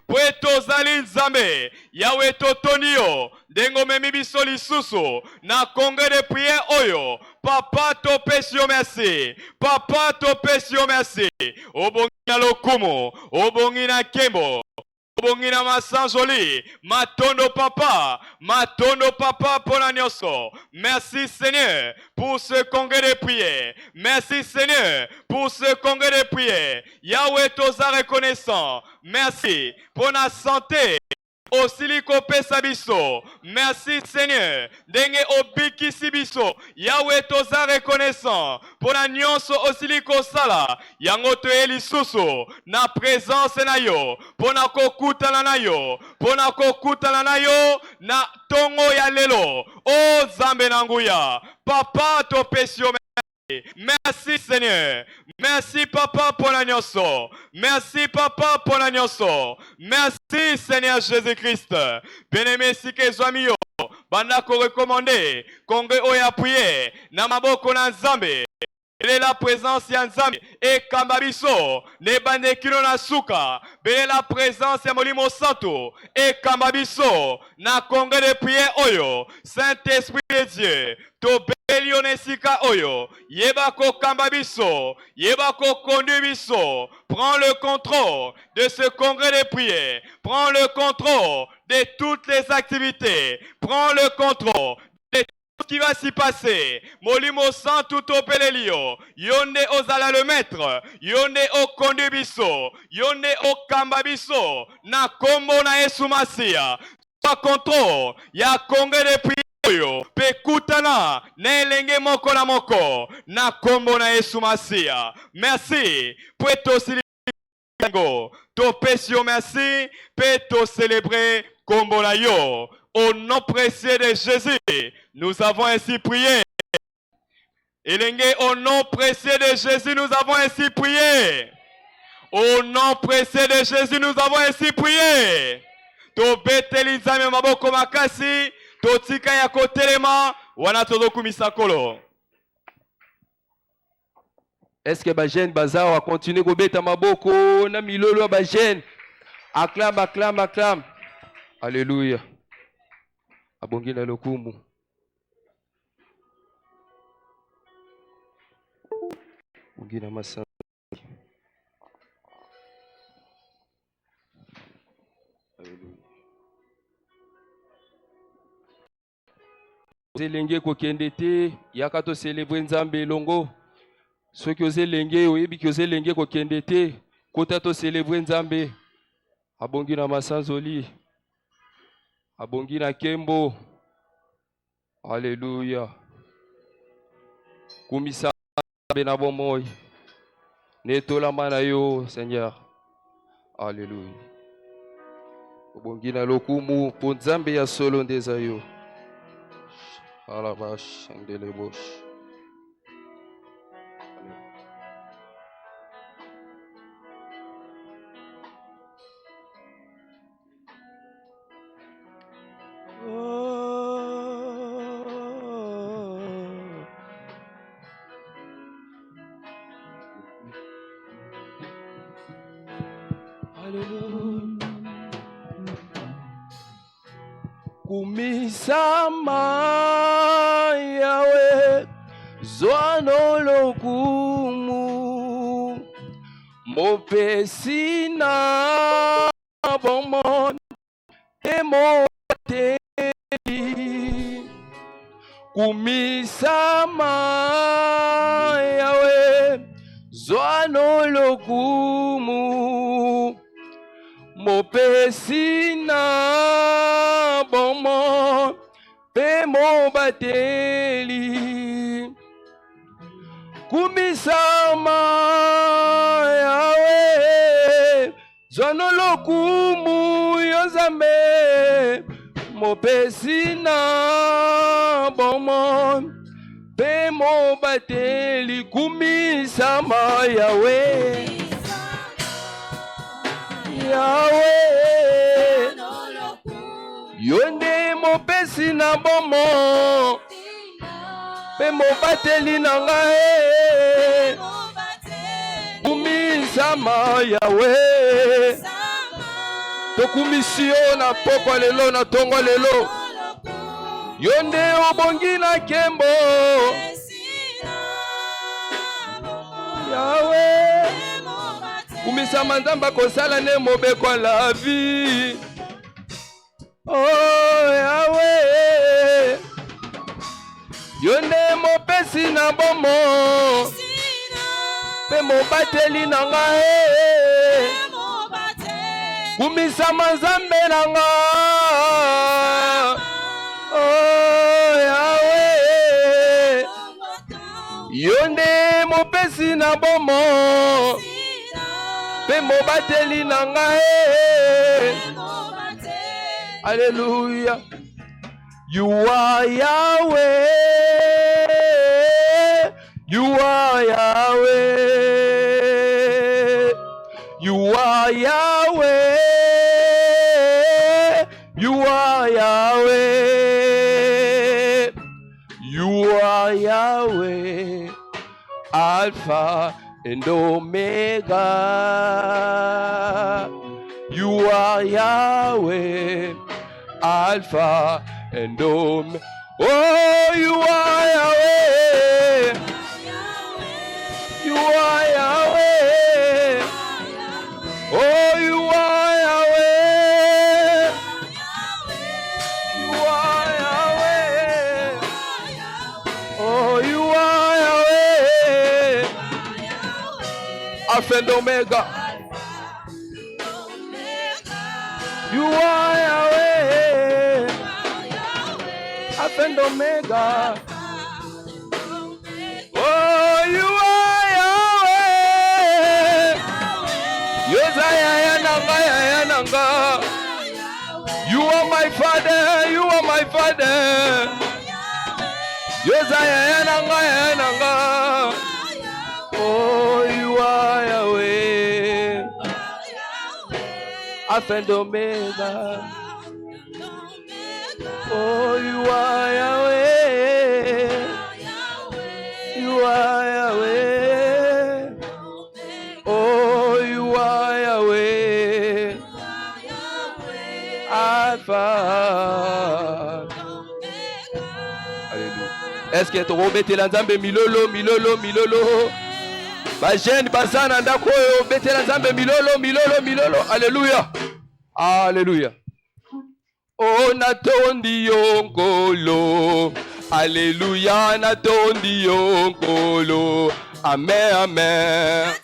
Pweto zali nzambe, Yahweh totonio, dengo memi biso lisusu, na congrès de prière oyo, papa to pesio merci, papa to pesio merci, obongi na lokumu, obongi na kembo, obongi na masanjoli, matondo papa pour la nyoso. Merci Seigneur pour ce congrès de prière. Merci Seigneur pour ce congrès de prière. Yahweh toza reconnaissant. Merci pour la santé. Osiliko pesa biso. Merci Seigneur. Denge obiki sibiso. Yahweh toza reconnaissant. Pour la nyonso osiliko sala. Yango to elisusu. Na présence na yo. Pona kokutana na yo. Pona kokutana na yo. Na tongo ya lelo. O Zambe nanguya. Papa to pesio. Merci Seigneur. Merci Papa pour la nyoso. Merci Papa pour la nyoso. Merci Seigneur Jésus-Christ. Bien-aimé si que yo. Banda ko recommandé. Congrès oya prier. Na maboko na nzambe. Elle est la présence ya nzambe. Et kambabiso. Ne bande kilo na suka. Bele la présence ya molimo santo. Et kambabiso. Na congrès de prière oyo. Saint-Esprit de Dieu. To Belionesika oyo, yebako kambabiso, yebako kondubiso, prends le contrôle de ce congrès de prière, prends le contrôle de toutes les activités, prends le contrôle de tout ce qui va s'y passer. Molimo sans tout au pelelio, yonde ozala le maître, yonde o kondubiso, yonde o kambabiso, na kombo na Yesu Masia, pas contrôle, ya congrès de prière. Pekutana na elenge moko na moko na kombo na Yesu Masia. Merci pour to célébrer to pesio merci pour to célébrer kombo na yo. Au nom précieux de Jésus, nous avons ainsi prié. Elenge, au nom précieux de Jésus, nous avons ainsi prié. Au nom précieux de Jésus, nous avons ainsi prié. To beteli nzambe maboko makasi. Totika ya kotelema wana tozokumisa kolo. Est-ce que Bajen Bazar va continuer à beta maboko na milolo Bajen? Acclame, acclame, acclame. Alléluia. Abongi na lokumu. Abongi na masa. Alléluia. Zelenge kokende te yaka to célébrer nzambe longo soki ozelenge oyebi ki ozelenge kokende te kota to célébrer nzambe abongi na masanzoli abongi na kembo. Alléluia. Kumisa na bomoi netolama na yo Seigneur. Alléluia. Abongi na lokumu po nzambe ya solo ndeza yo. Alabash and Delebosh. Hallelujah. Kumisama Yahweh Zoano lokumu Mopesina Bomon Emoteli Kumisama Yahweh Zoano lokumu Mopesina Bomon Pemo bateli Kumisama Yahweh Zono lokumu Yozame Mopesina Bomon Pemo bateli Kumisama Yahweh Yahweh Yonde mopesi na bomo Pe mobateli na ngae Kumisama Yahweh tokumisi yo na pokwa lelo na tongo lelo yo nde obongi na nkembo Yawe kumisa manzamba kosala ne mobeko la vie oh Yawe yo nde mopesi na bomo pe mobateli na ngai kumisa manzambe na ngai oh Yawe yo nde mopesi na bomo pe mobateli na ngai Hallelujah. You are Yahweh. You are Yahweh. You are Yahweh. You are Yahweh. You are Yahweh. Alpha and Omega. You are Yahweh. Alpha and Omega. Oh, you are Yahweh. You are Yahweh. Oh, you are Yahweh. You are Yahweh. Oh, you are Yahweh. Alpha and Omega. You are Yahweh. Alpha and Omega. Oh, you are Yahweh. Yananga. You are my Father. You are my Father. Yananga. Oh, you are Yahweh. Alpha and Omega. Oh, you are Yahweh. You are Yahweh. Oh, you are Yahweh. Alpha. Alléluia. Est-ce que tu rebete la nzambe milolo. Ba jeune basana ndako yo bete la nzambe milolo. Alléluia. Alléluia. Oh, natondi yonkolo. Alléluia, natondi yonkolo. Amen, amen.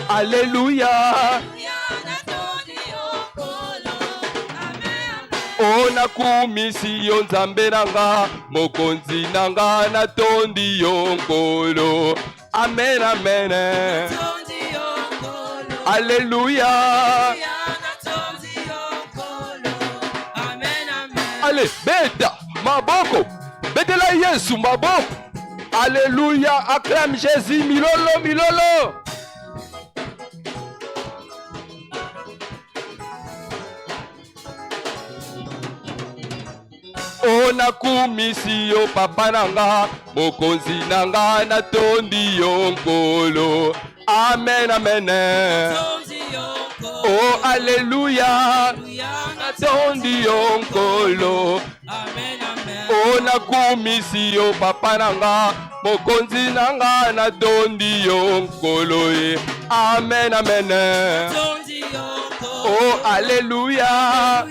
Alléluia. Oh, nakumisi yo nzambe nanga, mokonzi nanga natondi yonkolo. Amen, amen. Alléluia. Allez, beta, maboko, betela Yesu maboko. Alléluia, acclame Jésus, milolo. Oh, nakumisi yo papa nanga, mokonzi nanga natondi yo nkolo. Amen, amen. Oh, alléluia, natondi yo nkolo. Oh, nakumisi yo papa nanga, mokonzi nanga natondi yo nkolo. Amen, amen. Oh, alléluia.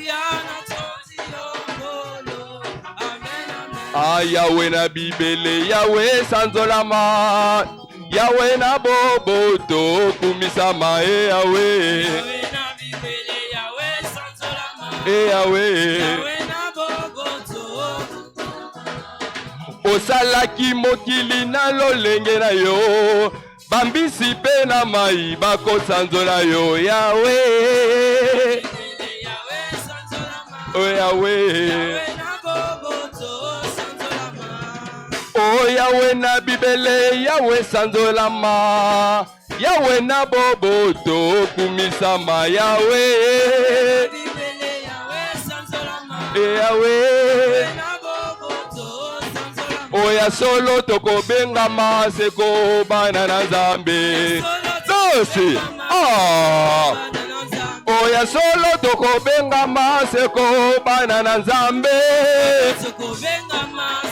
Ah, Yahweh na bibele, Yahweh sanzolama, Yahweh na boboto kumisama, Yahweh. Yahweh na bibele, Yahweh sanzolama, Yahweh. Yahweh na boboto. Osalaki mokili na lolenge na yo, bambisi pe na mai bako sanzola yo, Yahweh. Yahweh sanzolama, oh Yahweh. Oh, Yahweh na bibele, Yahweh sanzolama, Yahweh na boboto kumisama, Yahweh. Yahweh. Oh, ya solo toko benga maseko banana zambe. Dosi. Ah. Oh, oya solo tokobenga maseko bana na nzambe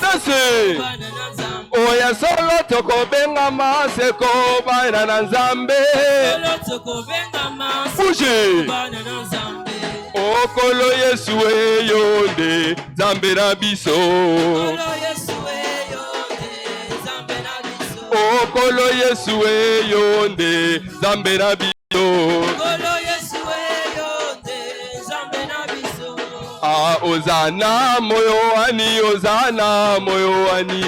danse oya solo tokobenga maseko bana na nzambe bouge okolo yesu eyo nde nzambe na biso okolo yesu eyo nde nzambe na biso ah ozana moyo wani ozana moyo wani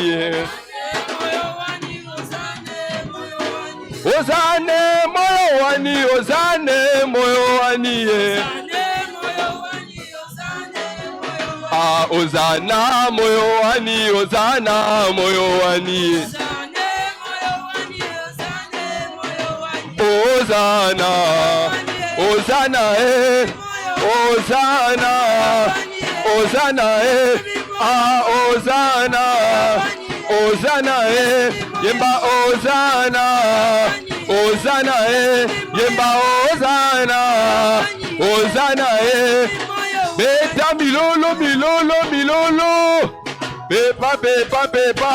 ozane moyo wani ozane moyo wani ah ozana moyo wani ozana moyo wani ozana ozana ozana ozana ah ozana ozana yemba ozana ozana yemba ozana ozana beta milolo milolo milolo pepa pepa pepa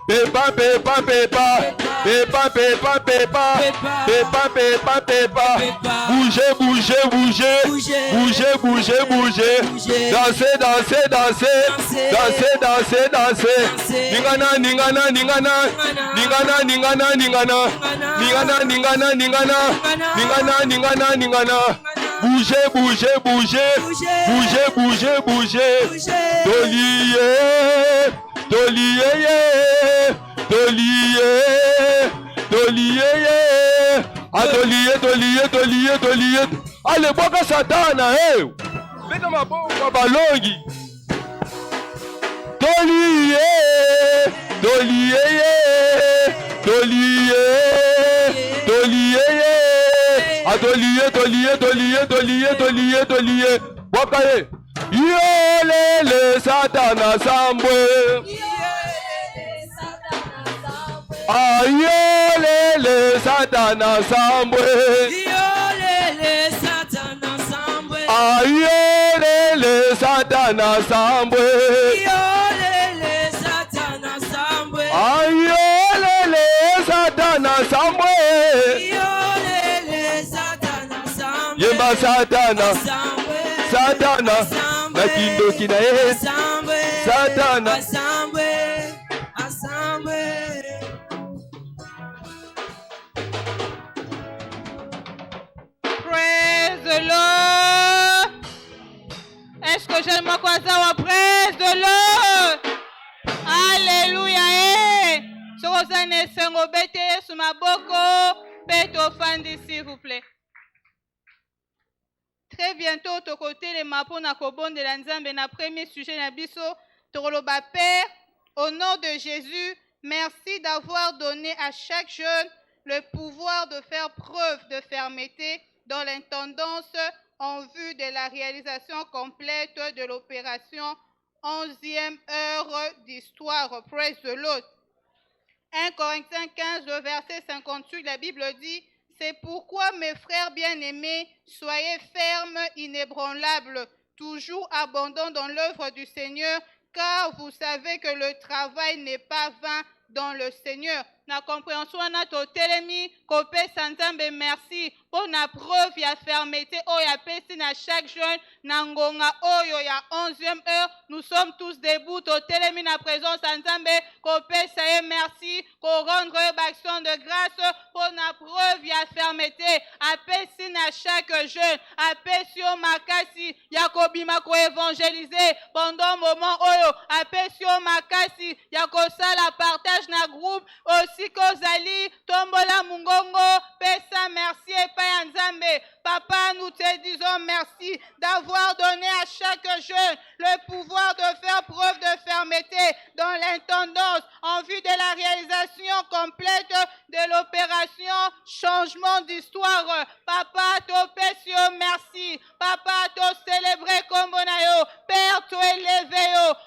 pepa pepa pepa pepa pepa pepa pepa pepa pepa bougez bougez bougez bougez bougez bougez dansez dansez dansez dansez dansez dansez ningana ningana ningana ningana ningana ningana ningana ningana ningana ningana ningana ningana bougez bougez bougez bougez bougez bougez dolié dolié dolié dolié adolié dolié dolié dolié allez boka satana beta maboko balongi dolié dolié dolié dolié adolié dolié dolié dolié dolié dolié boka yolele satana sambwe ayolele satana sambwe ayolele satana sambwe ayolele satana sambwe yemba satana satana na kindoki na ye satana Praise the Lord. Est-ce que j'aime ma kwazawa? Praise the Lord. Alléluia. Sorozane sengo bete sur ma boko. Peto fandi s'il vous plaît. Très bientôt, au côté les mapons na kobon de la Nzambe na premier sujet na biso. Toroloba Père, au nom de Jésus, merci d'avoir donné à chaque jeune le pouvoir de faire preuve de fermeté dans l'intendance en vue de la réalisation complète de l'opération 11e heure d'histoire. Praise the Lord. 1 Corinthiens 15, le verset 58, la Bible dit: c'est pourquoi, mes frères bien-aimés, soyez fermes, inébranlables, toujours abondants dans l'œuvre du Seigneur, car vous savez que le travail n'est pas vain dans le Seigneur. Na compréhension na totelemi kopé Nzambe merci pour na preuve ya fermeté o ya pesi na chaque jeune na ngonga oyo ya 11e heure. Nous sommes tous debout totelemi na présence Nzambe kopé ça merci ko rendre action de grâce pour na preuve ya fermeté a pesi na chaque jeune a pesi o makasi ya kobima ko évangéliser pendant moment oyo a pesi o makasi ya ko sala partage na groupe aussi Kozali, Tombola Mungongo, Pesa, merci et Paya Nzambe. Papa, nous te disons merci d'avoir donné à chaque jeune le pouvoir de faire preuve de fermeté dans l'intendance en vue de la réalisation complète de l'opération changement d'histoire. Papa, to pesio merci. Papa, to célébrer comme bonayo. Père, to élevé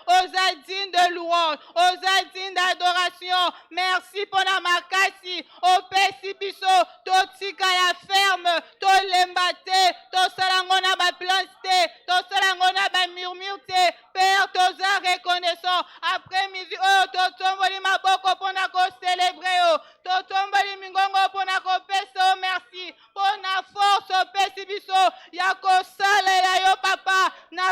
aux adines de louange, aux adines d'adoration. Merci pour la makasi. Au pesi biso, to tika ya ferme, to lembate, to salango ya kosalela yo papa na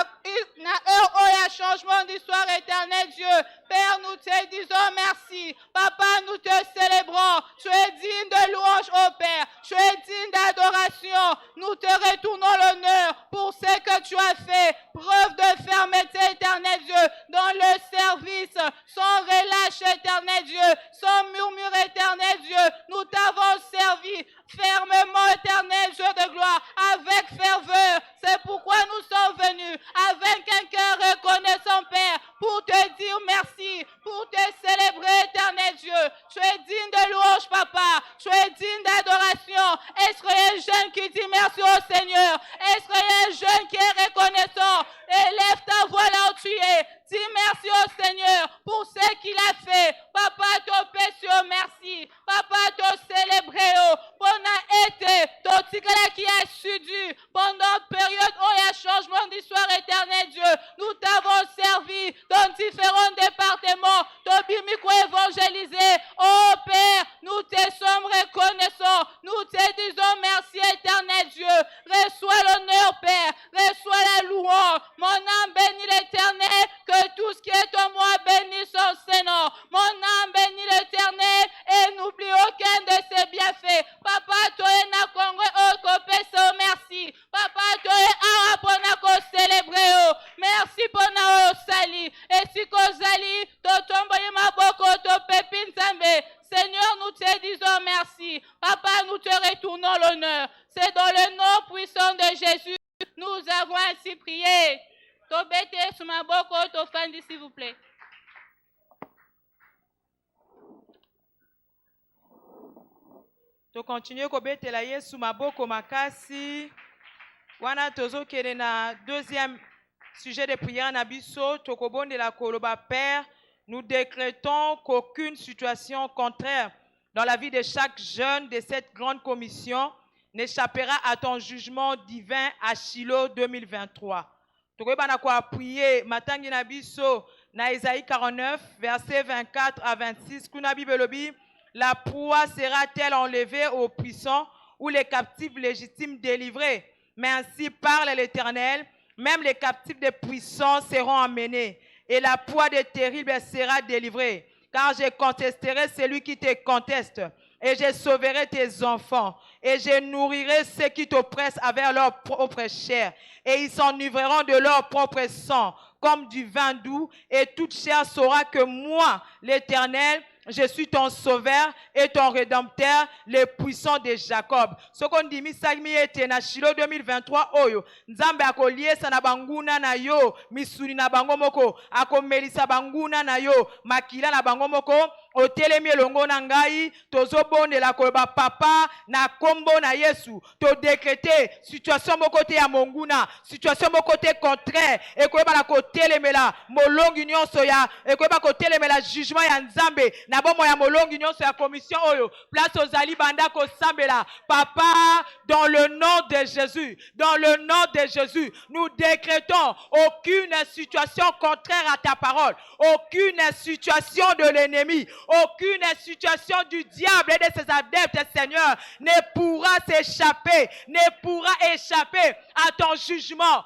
heure oya changement d'histoire éternel Dieu. Père, nous te disons merci. Papa, nous te célébrons. Tu es digne de louange, ô Père. Tu es digne d'adoration. Nous te retournons l'honneur pour ce que tu as fait. Preuve de fermeté, éternel Dieu, dans le service, sans relâche, éternel Dieu, sans murmure, éternel Dieu. Nous t'avons servi fermement, éternel Dieu de gloire, avec ferveur. C'est pourquoi nous sommes venus avec un cœur reconnaissant, Père, pour te dire merci, pour te célébrer, éternel Dieu. Tu es digne de louange, papa. Tu es digne d'adoration. Est-ce qu'il y a un jeune qui dit merci au Seigneur? Est-ce qu'il y a un jeune qui est reconnaissant? Élève ta voix là où tu es. Dis merci au Seigneur pour ce qu'il a fait. Papa, ton péché, merci. Papa, ton célébré, on a été, ton tigre qui a sudu pendant période où il y a changement d'histoire éternelle, Dieu. Nous t'avons servi dans différents départements. Ton bimico évangélisé. Oh Père, nous te sommes reconnaissants. Nous te disons merci éternel Dieu. Reçois l'honneur, Père. Reçois la louange. Mon âme bénit l'éternel. Que tout ce qui est en moi bénisse son Seigneur. Mon âme bénit l'éternel et n'oublie aucun de ses bienfaits. Papa, toi et na Congo, oh, merci. Papa, toi et arapona ko célébrer. Merci pour na sali. Et si ko sali, to tomboye maboko, to pépine zambe. Seigneur, nous te disons merci. Papa, nous te retournons l'honneur. C'est dans le nom puissant de Jésus, nous avons ainsi prié. Tobete sur ma boko, to fandi, s'il vous plaît. To continue kobetela Yesu maboko makasi. Wana tozo kele na deuxième sujet de prière na biso, to kobondela koloba Père, nous décrétons qu'aucune situation contraire dans la vie de chaque jeune de cette grande commission n'échappera à ton jugement divin à Shiloh 2023. Tokoyeba ko appuyer matangi na biso na Isaïe 49 versets 24 à 26 kuna bibelobi. La proie sera-t-elle enlevée aux puissants ou les captifs légitimes délivrés? Mais ainsi parle l'Éternel, même les captifs des puissants seront emmenés, et la proie des terribles sera délivrée. Car je contesterai celui qui te conteste, et je sauverai tes enfants, et je nourrirai ceux qui t'oppressent avec leur propre chair, et ils s'enivreront de leur propre sang, comme du vin doux, et toute chair saura que moi, l'Éternel, je suis ton sauveur et ton rédempteur, le puissant de Jacob. Ce qu'on dit, misagmi ete na Shiloh 2023 oyo. Nzambe akoliesa na banguna na yo, misuni na bango moko, akomelisa banguna na yo, makila na bango moko, otelemi elongo na ngai, tozobondela koloba papa na kombo na Yesu. To décréter situation moko te ya monguna, situation moko te contraire, et koyeba na kotelemela molongi nyonso ya, et koyeba kotelemela jugement ya Nzambe na bomo ya molongi nyonso ya commission oyo. Place aux ali banda ko sambela. Papa, dans le nom de Jésus, dans le nom de Jésus, nous décrétons aucune situation contraire à ta parole, aucune situation de l'ennemi, aucune situation du diable et de ses adeptes, Seigneur, ne pourra s'échapper, ne pourra échapper à ton jugement,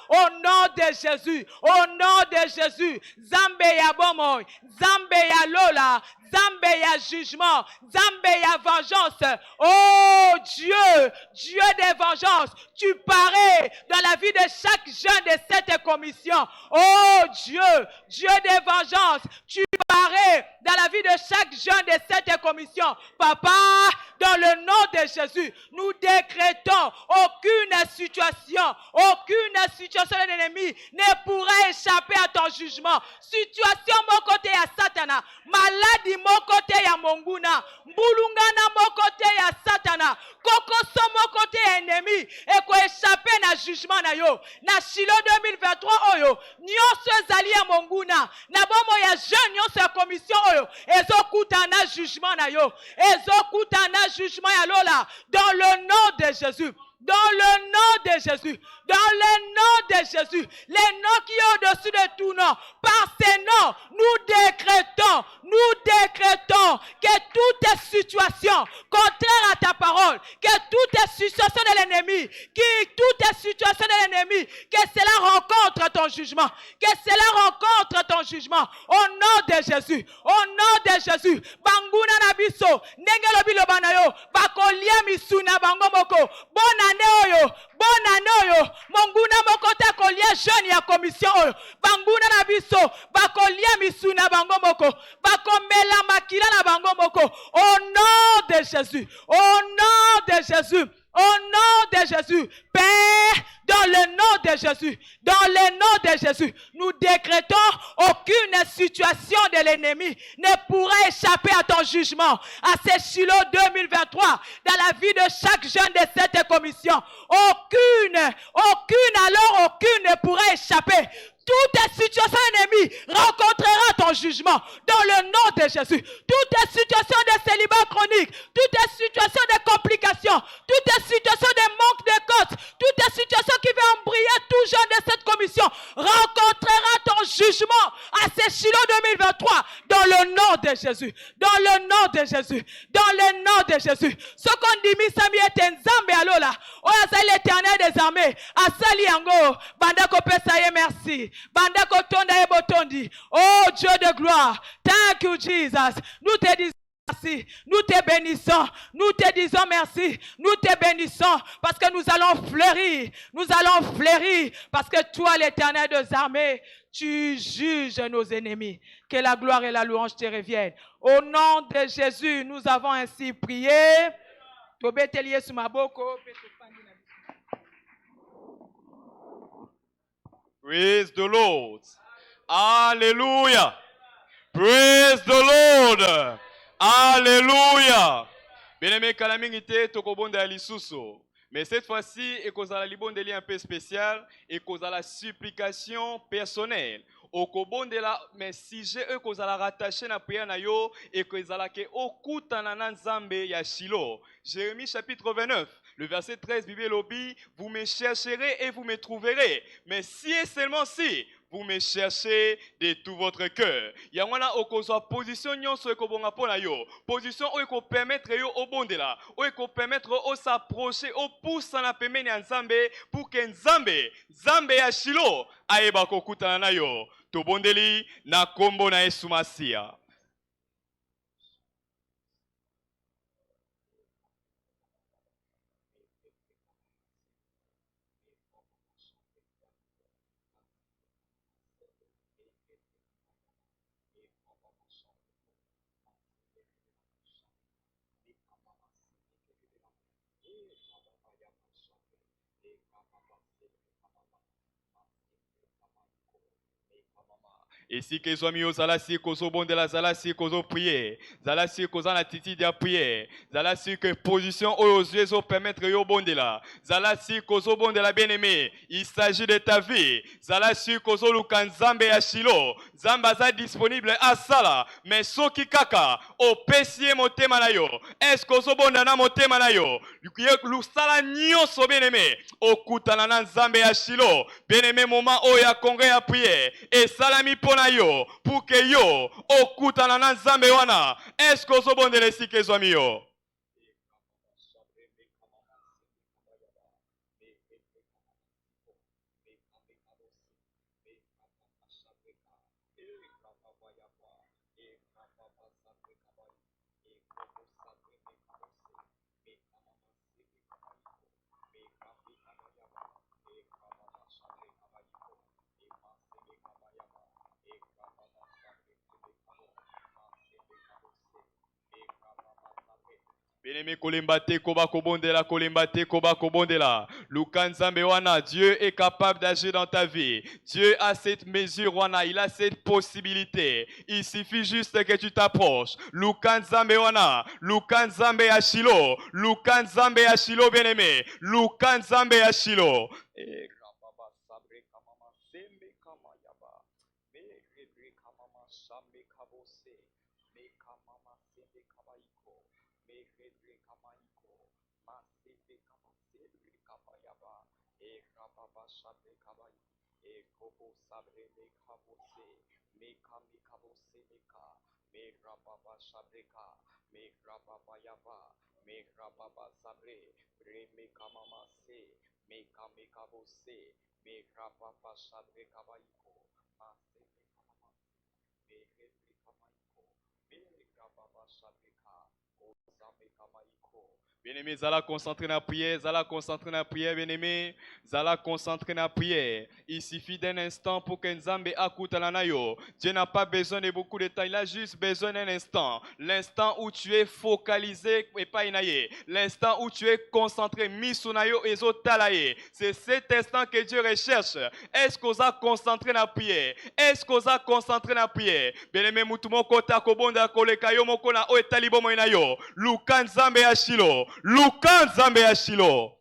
au nom de Jésus, au nom de Jésus. Zambe ya bomoy, Zambe ya lola, Zambe ya jugement, Zambe ya vengeance. Oh Dieu, Dieu de vengeance, tu parais dans la vie de chaque jeune de cette commission. Oh Dieu, Dieu de vengeance, tu parais dans la vie de chaque jeune de cette commission. Papa, dans le nom de Jésus, nous décrétons aucune situation de l'ennemi ne pourra échapper à ton jugement. Situation mon côté à Satana, maladie mon côté à Monguna, mbulungana mon côté à Satana, kokoso mon côté ennemi, et ko échapper na jugement na yo. Na Shiloh 2023 oyo, nyonso zali ya Monguna, na bomo ya jeune nyonso ya commission oyo, ezokuta na jugement na yo, ezokuta na jugement ya lola, dans le nom de Jésus. Dans le nom de Jésus. Dans le nom de Jésus. Les noms qui est au-dessus de tout nom. Par ces noms, nous décrétons que toute situation contraire à ta parole, que toute situation de l'ennemi, que cela rencontre ton jugement. Que cela rencontre ton jugement. Au nom de Jésus. Au nom de Jésus. Banguna na biso. Ndenge lobi loba na yo. Bakolia misuna bango moko. Bonne année oyo. Bonne année oyo. Monguna moko ta kolia jeune ya commission oyo. Banguna na biso. Bakolia misuna bango moko. Bakomela makila na bango moko. Au nom de Jésus. Au nom de Jésus. Au nom de Jésus. Père, dans le nom de Jésus. Dans le nom de Jésus. Nous décrétons aucune situation de l'ennemi ne pourra échapper à ton jugement. À ces Shiloh 2023. Dans la vie de chaque jeune de cette commission. Aucune ne pourra échapper. Toute situation ennemie rencontrera ton jugement dans le nom de Jésus. Toute situation de célibat chronique, toute situation de complications, toute situation de manque de côtes, toute situation qui va embrayer tout jeune de cette commission rencontrera ton jugement à ces Shiloh 2023 dans le nom de Jésus. Dans le nom de Jésus. Dans le nom de Jésus. Ce qu'on dit, Misami est un Zambé alola. Oya l'éternel des armées. Asali yango. Bandako pesaye merci. Bandako tonda e botondi. Oh Dieu de gloire. Thank you Jesus. Nous te disons merci. Nous te bénissons. Nous te disons merci. Nous te bénissons parce que nous allons fleurir. Nous allons fleurir parce que toi l'éternel des armées, tu juges nos ennemis. Que la gloire et la louange te reviennent. Au nom de Jésus, nous avons ainsi prié. Praise the Lord. Hallelujah. Praise the Lord. Hallelujah. Bien-aimé Kalamingite, Tokobonde Alisuso. Mais cette fois-ci, et cause à la libondeli un peu spécial, et cause à la supplication personnelle. Au kobonde la, mais si j'ai eux cause à la rattacher na prière na yo, et cause à la ke okuta na nzambe ya Shilo. Jérémie chapitre 29. Le verset 13, Bible Lobby, vous me chercherez et vous me trouverez. Mais si et seulement si, vous me cherchez de tout votre cœur. Yangwana okozwa position nyonso ekobonga pona yo. Position o eko permettre yo obondela. O eko permettre o s'approcher, o poussa na pembeni ya Nzambe pour que Nzambe ya Shilo ayeba kokutana na yo. Tobondeli na kombo na Yesu Masia. Et si que soit zala si kozo bondela zala si kozo prier zala si kozo na titi dia prier zala si que position aux yeux au permettre yo bondela zala si kozo bondela bien-aimé, il s'agit de ta vie. Zala si kozo lukanzambe ya Shilo zamba za disponible à sala mais soki kaka o pesie motema na yo est-ce kozo bonda na motema na yo lu sala nyonso bien-aimé okutana na Nzambe ya Shilo bien-aimé moment o ya congrès ya prier et salami na yo pour que yo okutana na Nzambe wana est-ce que ozobondela esika ezwami yo Bien-aimé kolembate koba kobondela kolembate koba kobondela Lukanzambe wana, Dieu est capable d'agir dans ta vie. Dieu a cette mesure wana, il a cette possibilité. Il suffit juste que tu t'approches. Lukanzambe wana, Lukanzambe ya Shilo, Lukanzambe ya Shilo bien-aimé, Lukanzambe ya Shilo. Bien-aimé, Zala concentré dans la prière, Zala concentré dans la prière, bien-aimé, Zala concentré dans la prière. Il suffit d'un instant pour que Nzambe écoute la nayo. Dieu n'a pas besoin de beaucoup de temps, il a juste besoin d'un instant. L'instant où tu es focalisé et pas inaye. L'instant où tu es concentré, mis sur nayo et zotalaye. C'est cet instant que Dieu recherche. Est-ce qu'on a concentré dans la prière? Est-ce qu'on a concentré dans la prière? Bien-aimé, mutumo kota kobonda kolekayo moko na o etalibo mo inayo. Luka Nzambe ashilo. Luka Nzambe ashilo.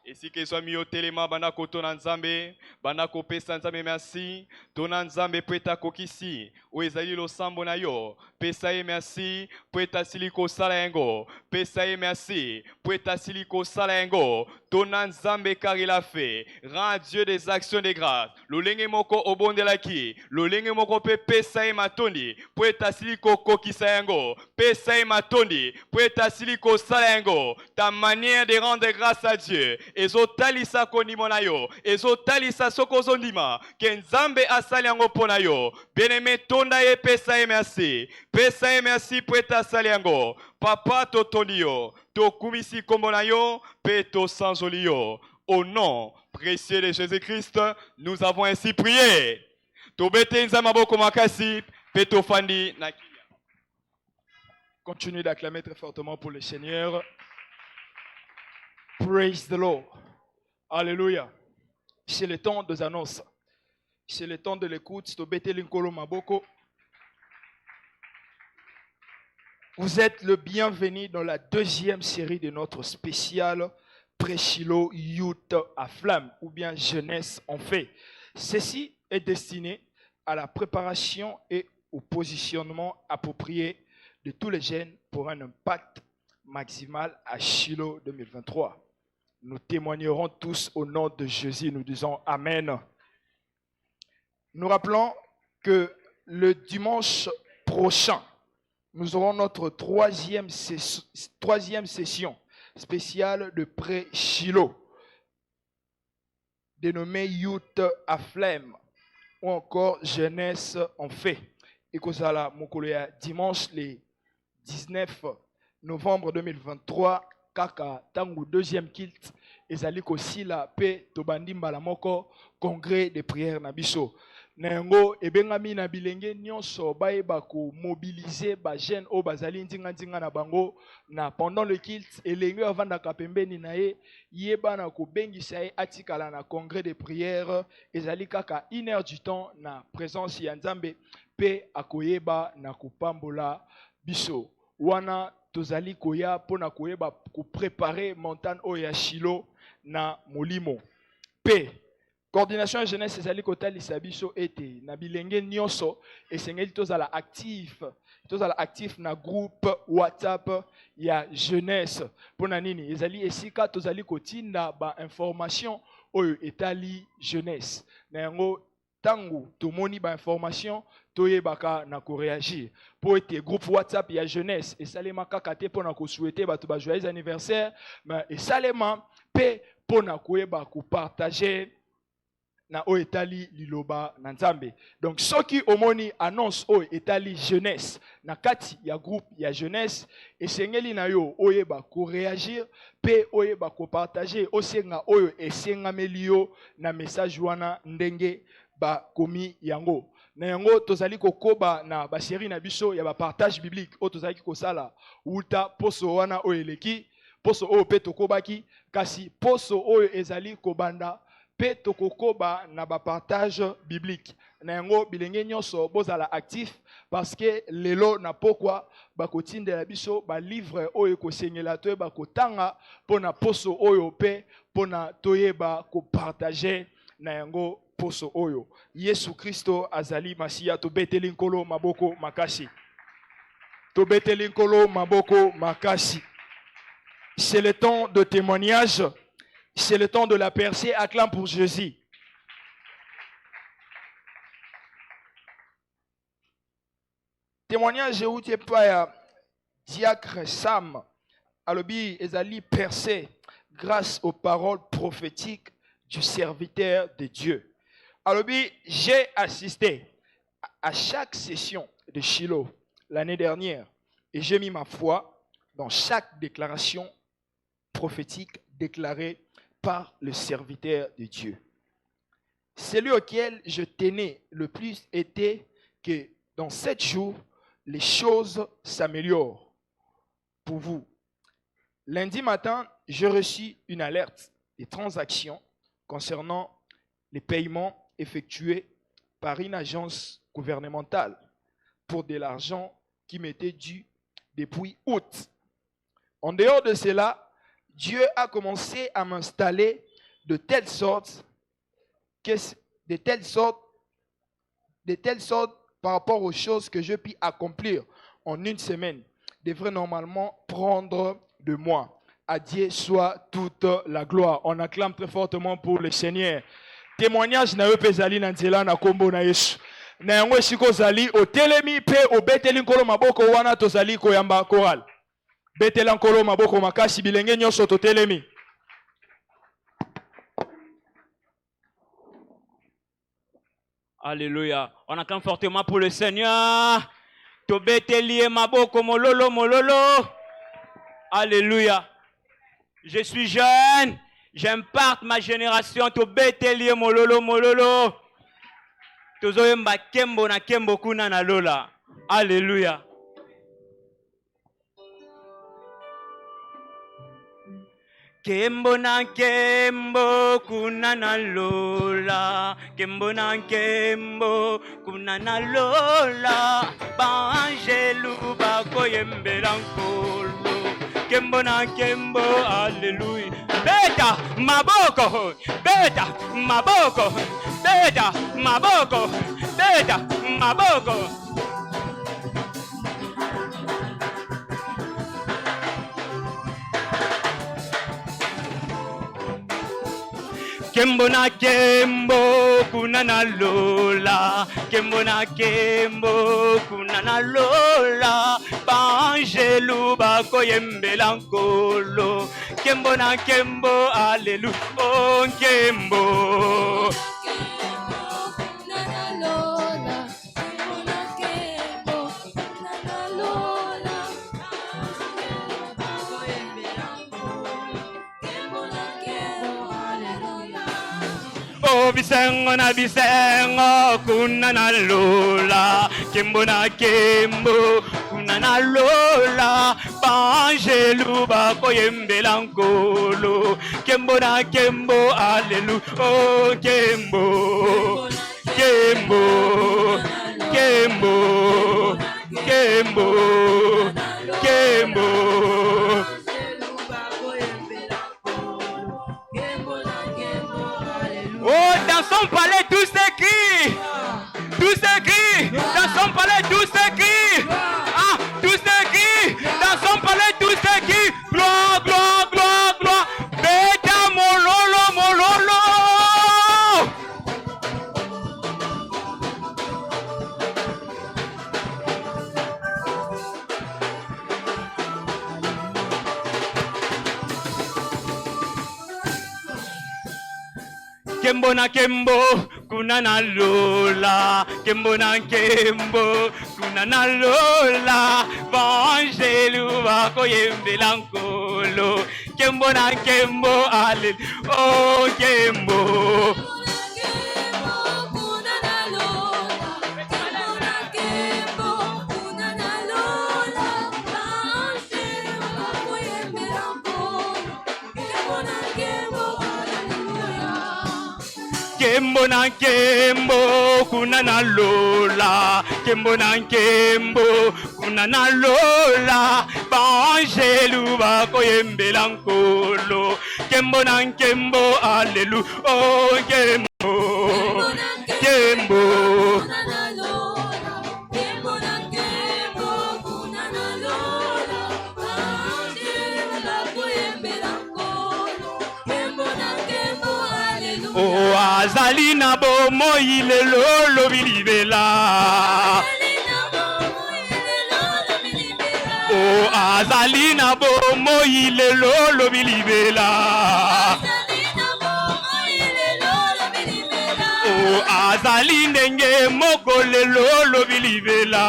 Et si que soit mis au téléma banako tonanzambe banako pesa nzambe merci tonanzambe peta kokisi o ezali lo sambo na yo pesa ye merci peta siliko sala yango pesa ye merci peta siliko sala yango tonanzambe car il a fait rend Dieu des actions de grâce lolenge moko obondelaki lolenge moko pe pesa ye matondi peta siliko kokisa yango pesa ye matondi peta siliko sala yango ta manière de rendre grâce à Dieu ezotalisa kondima na yo ezotalisa soko ozondima ke Nzambe asali yango mpo na yo bien-aimé tonda ye pesa ye merci po ete asali yango papa totondi yo tokumisi kombo na yo mpe tosanzoli yo au nom précieux de Jésus-Christ nous avons ainsi prié tobete Nzambe maboko makasi mpe tofandi na kilia. Continuez d'acclamer très fortement pour le Seigneur. Praise the Lord. Alléluia. C'est le temps des annonces. C'est le temps de l'écoute. Vous êtes le bienvenu dans la deuxième série de notre spécial Pré-Shiloh Youth à Flamme ou bien Jeunesse en fait. Ceci est destiné à la préparation et au positionnement approprié de tous les jeunes pour un impact maximal à Shiloh 2023. Nous témoignerons tous au nom de Jésus, nous disons Amen. Nous rappelons que le dimanche prochain, nous aurons notre troisième session spéciale de pré-Shiloh, dénommée Youth à Flamme ou encore Jeunesse en fait. Et que ça la Mokoléa dimanche le 19 novembre 2023, kaka tangu deuxième kilt ezali kosi la paix tobandi mbala moko congrès de prière na biso nango ebengami na bilenge nyonso bayeba ko mobiliser ba jeune o bazali ndinga na bango na pendant le kilt elenge avandaka pembeni na ye yeba na ko bengisa ye atikala na congrès de prière ezali kaka 1 heure du temps na présence ya Nzambe pe akoyeba na kopambola biso wana tozali koya pona koyeba ko préparer montagne oya Shiloh na molimo pe coordination jeunesse ezali kotalisa biso ete na bilenge nyonso esengeli tozala actif na groupe WhatsApp ya jeunesse pona nini ezali esika tozali kotinda ba information oyo etali jeunesse na yango tangu tomoni ba information toyebaka na ko réagir po ete groupe WhatsApp ya jeunesse esalema kaka te pona ko souhaiter bato ba joyeux anniversaire mais esalema pe pona koyeba ko partager na o etali liloba na Nzambe. Donc soki omoni annonce o etali jeunesse na kati ya groupe ya jeunesse esengeli na yo oyeba ko réagir pe oyeba ko partager osenga oyo esengameli yo na message wana ndenge ba komi yango. Na yango tozali kokoba na ba série na biso ya ba partage biblique o tozali kosala uta poso wana o eleki poso o pe tokobaki kasi poso oyo ezali kobanda pe tokokoba na ba partage biblique na yango bilenge nyonso bozala actif parce que lelo na pokwa bakotindela biso ba livre oyo kosengela toyeba kotanga pona poso oyo pe pona toyeba ko partager na yango poso oyo. Yesu Kristo azali Masia, tobeteli nkolo maboko makasi. Tobeteli nkolo maboko makasi. C'est le temps de témoignage, c'est le temps de la percée. Acclame pour Jésus. Témoignage outi pa diacre Sam alobi ezali percé grâce aux paroles prophétiques du serviteur de Dieu. Alobi, j'ai assisté à chaque session de Shiloh l'année dernière et j'ai mis ma foi dans chaque déclaration prophétique déclarée par le serviteur de Dieu. Celui auquel je tenais le plus était que dans 7 jours, les choses s'améliorent pour vous. Lundi matin, j'ai reçu une alerte des transactions concernant les paiements effectués par une agence gouvernementale pour de l'argent qui m'était dû depuis août. En dehors de cela, Dieu a commencé à m'installer de telle sorte par rapport aux choses que je puis accomplir en une semaine, devrait normalement prendre de moi. À Dieu soit toute la gloire. On acclame très fortement pour le Seigneur. Témoignage na yo pezali na nzela na kombo na Yesu. Na yango siko zali o telemi pe o beteli nkolo maboko wana tozali koyamba choral. Betela nkolo maboko makasi bilenge nyonso to telemi. Alléluia. On acclame fortement pour le Seigneur. Tobeteli maboko mololo mololo. Alléluia. Je suis jeune. J'imparte ma génération. Tobeteli mololo mololo. Tozoyemba kembo na kembo kuna na lola. Alléluia. Kembo na kembo kuna na lola, kembo na kembo kuna na lola, banjelu bako yembela nkolo, kembo na kembo, alléluia. Beta maboko, beta maboko, beta maboko, beta maboko. Kembo na kembo kuna na lola, kembo na kembo kuna na lola, banjelu bako yembela nkolo, kembo na kembo, alléluia, oh kembo. Oh bisengo na bisengo kuna na lola, kembo na kembo kuna na lola, banjelu bako yembela nkolo, kembo na kembo, alléluia, oh kembo, kembo, kembo, kembo, kembo. Oh, dans son palais, tout s'écrit. Tout s'écrit. Dans son palais, tout s'écrit. Ah, tout s'écrit. Dans son palais, tout s'écrit. Gloire, gloire, gloire, gloire. Beta mololo, mololo. Kembo na kembo kuna na lola, kembo na kembo kuna na lola, banjelu bako yembela nkolo, kembo na kembo, alléluia, oh kembo. nkembo na nkembo kuna na lola nkembo na nkembo kuna na lola banjelu bakoyembela nkolo nkembo na nkembo alelu oh nkembo nkembo o azali na bomoi lelo lobilibela o azali na bomoi lelo lobilibela o azali ndenge moko lelo lobilibela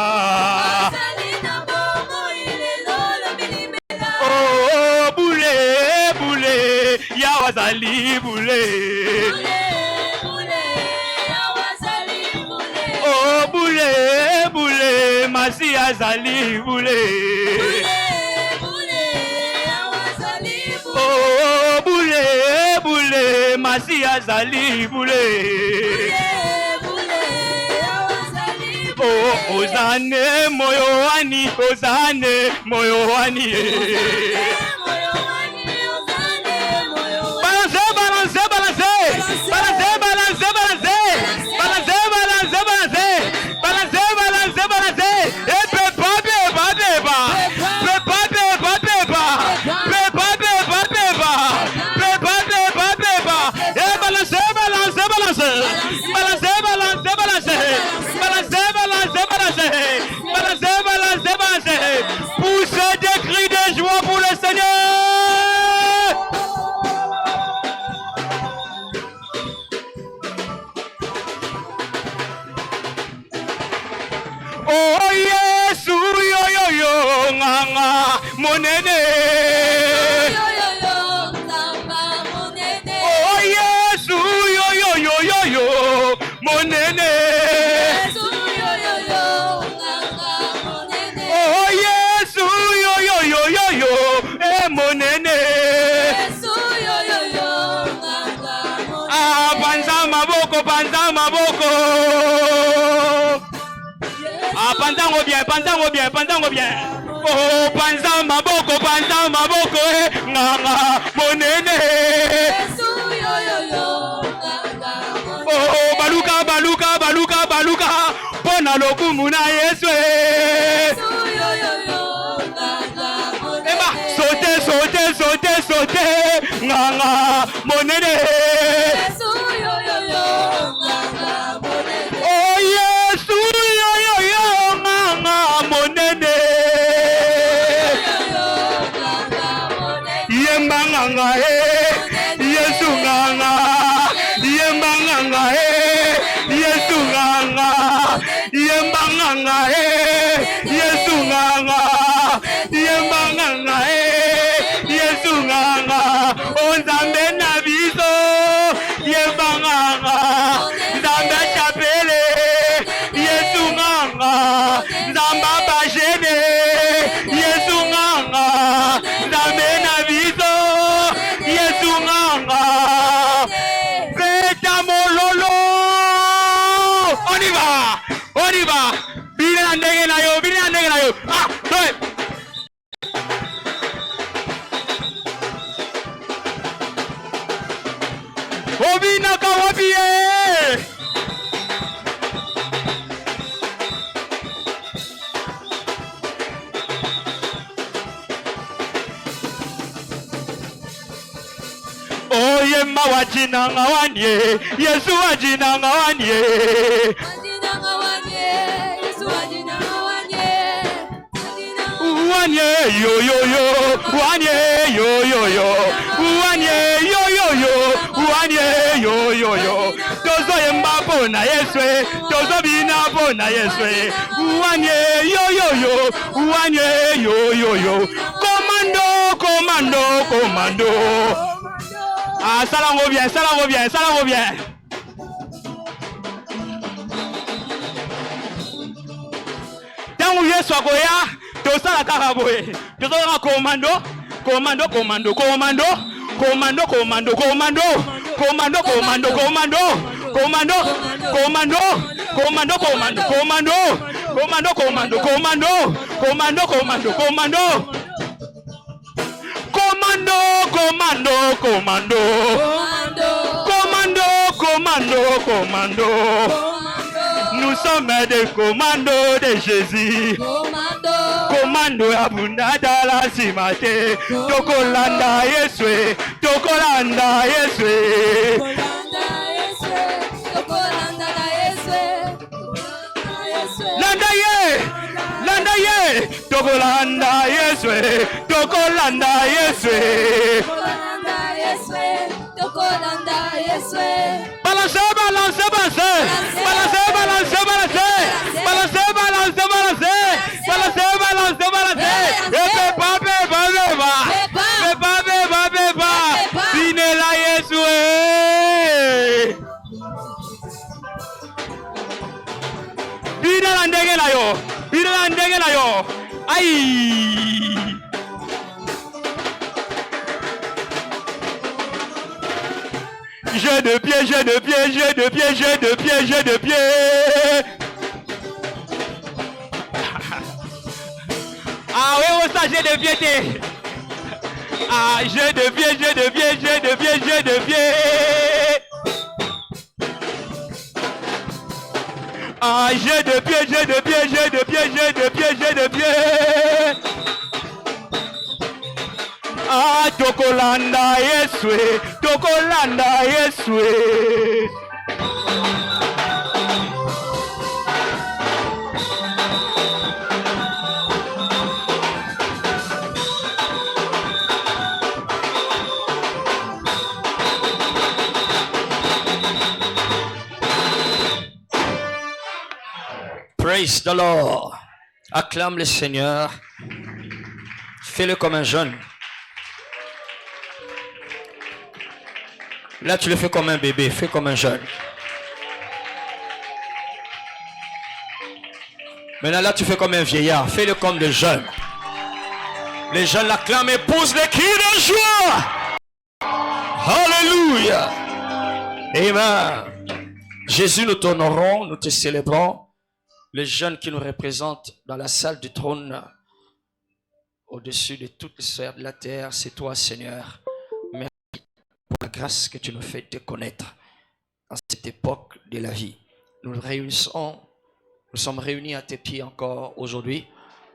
o bule bule ya wazali bule o bule bule masi azali bule o bule bule masi azali bule o ozane moyo wani ozane moyo wani Poussez des cris de joie pour le Seigneur. Oh Yesu yo yo yo nganga monene. Oh Yesu yo yo yo yo yo monene. Oh Yesu yo yo yo yo yo monene. Ah panza maboko ah panzango bien oh panza maboko nganga monene. Oh baluka pona lokumu na Yesu eba sauter nganga monene. Oh Yesu yo nganga monene yemba nganga Yesu nganga yemba nganga Yesu nganga yemba nganga Yesu nganga yemba nganga Yesu nganga onzambe na biso yemba nganga nzambe chapele Yesu nganga nzamba bajene Yesu nganga nzambe na biso Yesu nganga beta mololo on y va bina ndenge na yo ah toi obina kawabie oye mawajina ngawanye Yesu wajina ngawanye wanye yo wanye yo tozo yemba pona Yesu tozo bina pona Yesu wanye yo wanye yo commando ah salango bien tangu Yesu akoya tosala kaka boye tozo commando commando, commando, commando, commando, commando, commando, commando, commando, commando, commando, commando. Commando, commando, commando. Commando, commando, commando. Nous sommes des commandos de Jésus. Commando abundada la simate. Tokolanda Yeswe, Tokolanda Yeswe. Landa ye, Landa ye, Tokolanda Yeswe, Tokolanda Yeswe. Balancez, balancez, balancez, balancez, balancez, balancez, balancez, balancez, balancez, balancez, balancez, balancez. Et pepa, pepa, pepa, pepa, pepa, pepa. Dine la Yeswe. Dine la ndege na yo, dine la ndege na yo. Aïe. Jeu de pied, jeu de pied, jeu de pied, jeu de pied, jeu de pied. Ah oui, on ça, jeu de pied. Ah, jeu de pied, jeu de pied, jeu de pied, jeu de pied. Ah, jeu de pied, jeu de pied, jeu de pied, jeu de pied, jeu de pied. Ah, Tokolanda Yeswe, Tokolanda Yeswe. Praise the Lord. Acclame le Seigneur. Fais-le comme un jeune. Là, tu le fais comme un bébé, fais comme un jeune. Maintenant, là, tu fais comme un vieillard, fais-le comme le jeune. Les jeunes l'acclament et poussent les cris de joie. Alléluia. Amen. Jésus, nous t'honorons, nous te célébrons. Les jeunes qui nous représentent dans la salle du trône, au-dessus de toutes les sphères de la terre, c'est toi, Seigneur. Pour la grâce que tu nous fais te connaître en cette époque de la vie. Nous sommes réunis à tes pieds encore aujourd'hui,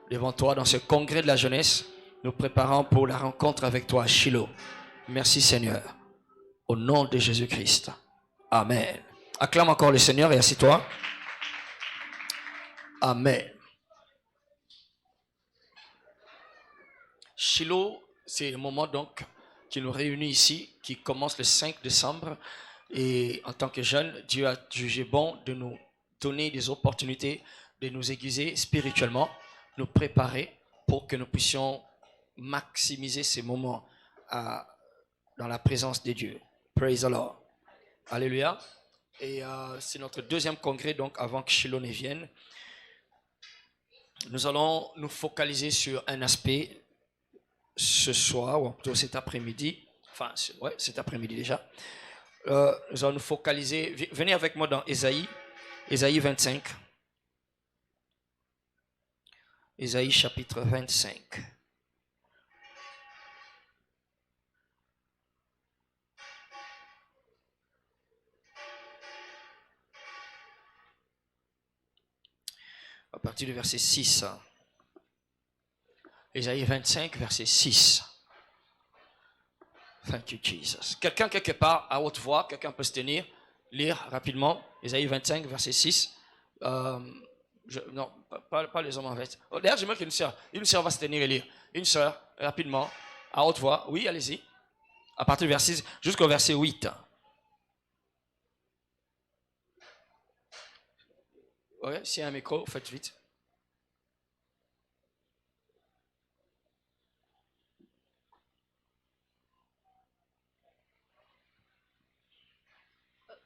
devant toi dans ce congrès de la jeunesse, nous préparons pour la rencontre avec toi à Shiloh. Merci Seigneur, au nom de Jésus-Christ. Amen. Acclame encore le Seigneur et assis-toi. Amen. Shiloh, c'est un moment donc qui nous réunit ici, qui commence le 5 décembre. Et en tant que jeunes, Dieu a jugé bon de nous donner des opportunités, de nous aiguiser spirituellement, nous préparer pour que nous puissions maximiser ces moments dans la présence de Dieu. Praise the Lord. Alléluia. Et c'est notre deuxième congrès, donc avant que Shiloh ne vienne. Nous allons nous focaliser sur un aspect ce soir, ou plutôt cet après-midi, enfin, ouais, cet après-midi déjà, nous allons nous focaliser, venez avec moi dans Ésaïe 25. Ésaïe chapitre 25. À partir du verset 6. Ésaïe 25, verset 6. Thank you, Jesus. Quelqu'un quelque part, à haute voix, quelqu'un peut se tenir, lire rapidement. Ésaïe 25, verset 6. Non, pas les hommes en veste. Oh, d'ailleurs, j'aimerais qu'une sœur va se tenir et lire. Une sœur, rapidement, à haute voix. Oui, allez-y. À partir du verset 6 jusqu'au verset 8. Ouais, s'il y a un micro, faites vite.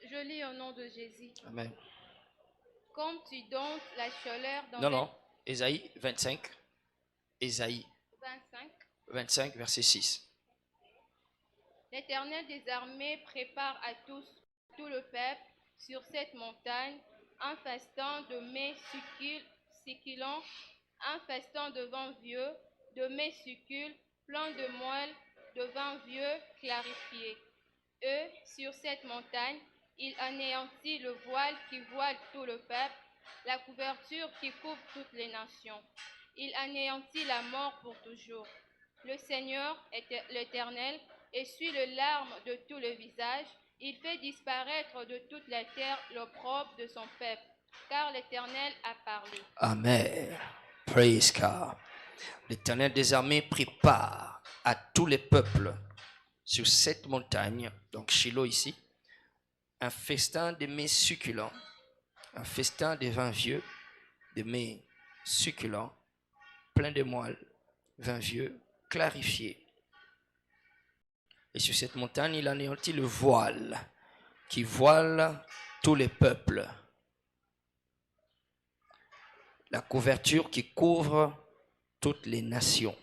Je lis au nom de Jésus. Amen. Comme tu donnes la chaleur dans Non. Ésaïe 25. Ésaïe 25, verset 6. L'Éternel des armées prépare à tous, tout le peuple, sur cette montagne un festin de mets succulents, un festin de vin vieux, de mets succulents, plein de moelle, de vin vieux clarifié. Eux, sur cette montagne, il anéantit le voile qui voile tout le peuple, la couverture qui couvre toutes les nations. Il anéantit la mort pour toujours. Le Seigneur, l'Éternel, essuie les larmes de tout le visage. Il fait disparaître de toute la terre l'opprobre de son peuple, car l'Éternel a parlé. Amen. Praise God. L'Éternel des armées prépare à tous les peuples sur cette montagne, donc Shiloh ici, un festin de mets succulents, un festin de vins vieux, de mets succulents, plein de moelle, vin vieux, clarifié. Et sur cette montagne, il anéantit le voile qui voile tous les peuples, la couverture qui couvre toutes les nations.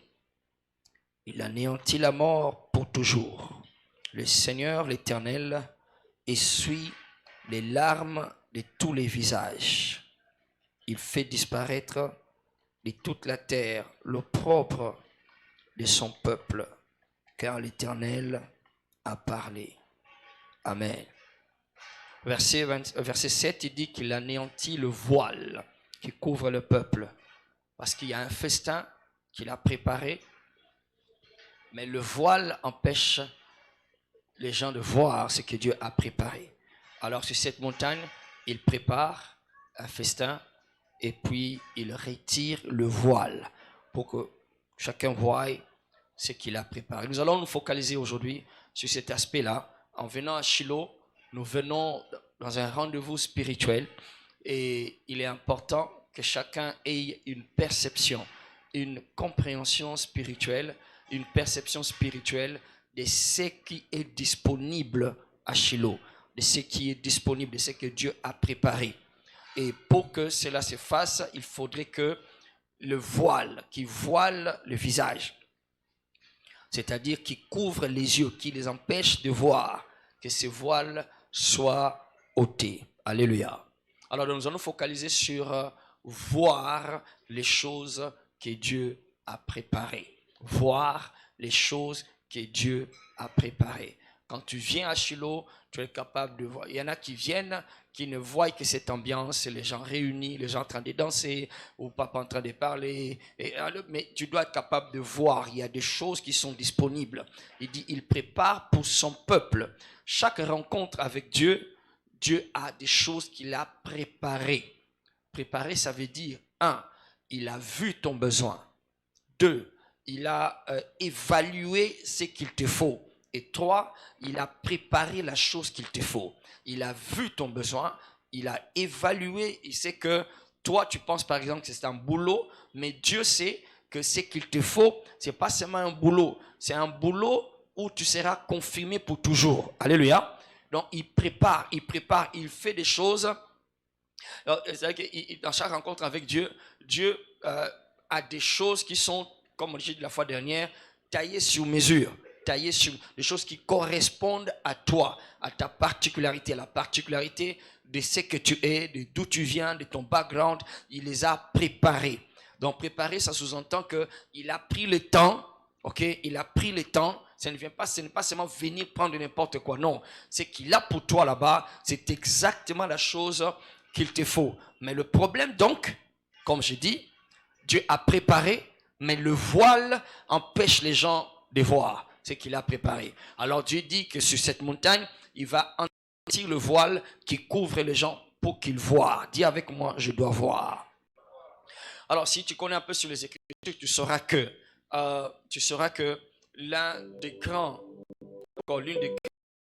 Il anéantit la mort pour toujours. Le Seigneur, l'Éternel, essuie les larmes de tous les visages. Il fait disparaître de toute la terre l'opprobre de son peuple, car l'Éternel a parlé. Amen. Verset 7, il dit qu'il anéantit le voile qui couvre le peuple, parce qu'il y a un festin qu'il a préparé, mais le voile empêche les gens de voir ce que Dieu a préparé. Alors sur cette montagne, il prépare un festin et puis il retire le voile pour que chacun voie ce qu'il a préparé. Nous allons nous focaliser aujourd'hui sur cet aspect-là. En venant à Shiloh, nous venons dans un rendez-vous spirituel et il est important que chacun ait une perception, une compréhension spirituelle, une perception spirituelle de ce qui est disponible à Shiloh, de ce qui est disponible, de ce que Dieu a préparé. Et pour que cela se fasse, il faudrait que le voile qui voile le visage, c'est-à-dire qui couvre les yeux, qui les empêche de voir, que ce voile soit ôté. Alléluia. Alors nous allons nous focaliser sur voir les choses que Dieu a préparées. Voir les choses que Dieu a préparées. Quand tu viens à Shiloh, tu es capable de voir. Il y en a qui viennent, qui ne voient que cette ambiance, les gens réunis, les gens en train de danser, ou papa en train de parler. Mais tu dois être capable de voir. Il y a des choses qui sont disponibles. Il dit, il prépare pour son peuple. Chaque rencontre avec Dieu, Dieu a des choses qu'il a préparées. Préparer, ça veut dire, 1, il a vu ton besoin. 2, il a évalué ce qu'il te faut. Et 3, il a préparé la chose qu'il te faut. Il a vu ton besoin, il a évalué, il sait que toi, tu penses par exemple que c'est un boulot, mais Dieu sait que ce qu'il te faut, ce n'est pas seulement un boulot, c'est un boulot où tu seras confirmé pour toujours. Alléluia. Donc, il prépare, il fait des choses. C'est-à-dire que dans chaque rencontre avec Dieu, Dieu a des choses qui sont, comme on dit la fois dernière, taillées sur mesure. Taillées sur des choses qui correspondent à toi, à ta particularité, à la particularité de ce que tu es, de d'où tu viens, de ton background. Il les a préparés. Donc préparer, ça sous-entend qu'il a pris le temps, ok? Il a pris le temps. Ce n'est pas seulement venir prendre n'importe quoi, non. C'est qu'il a pour toi là-bas, c'est exactement la chose qu'il te faut. Mais le problème donc, comme je dis, Dieu a préparé, mais le voile empêche les gens de voir ce qu'il a préparé. Alors Dieu dit que sur cette montagne, il va enlever le voile qui couvre les gens pour qu'ils voient. Dis avec moi, je dois voir. Alors si tu connais un peu sur les Écritures, tu sauras que l'une des grandes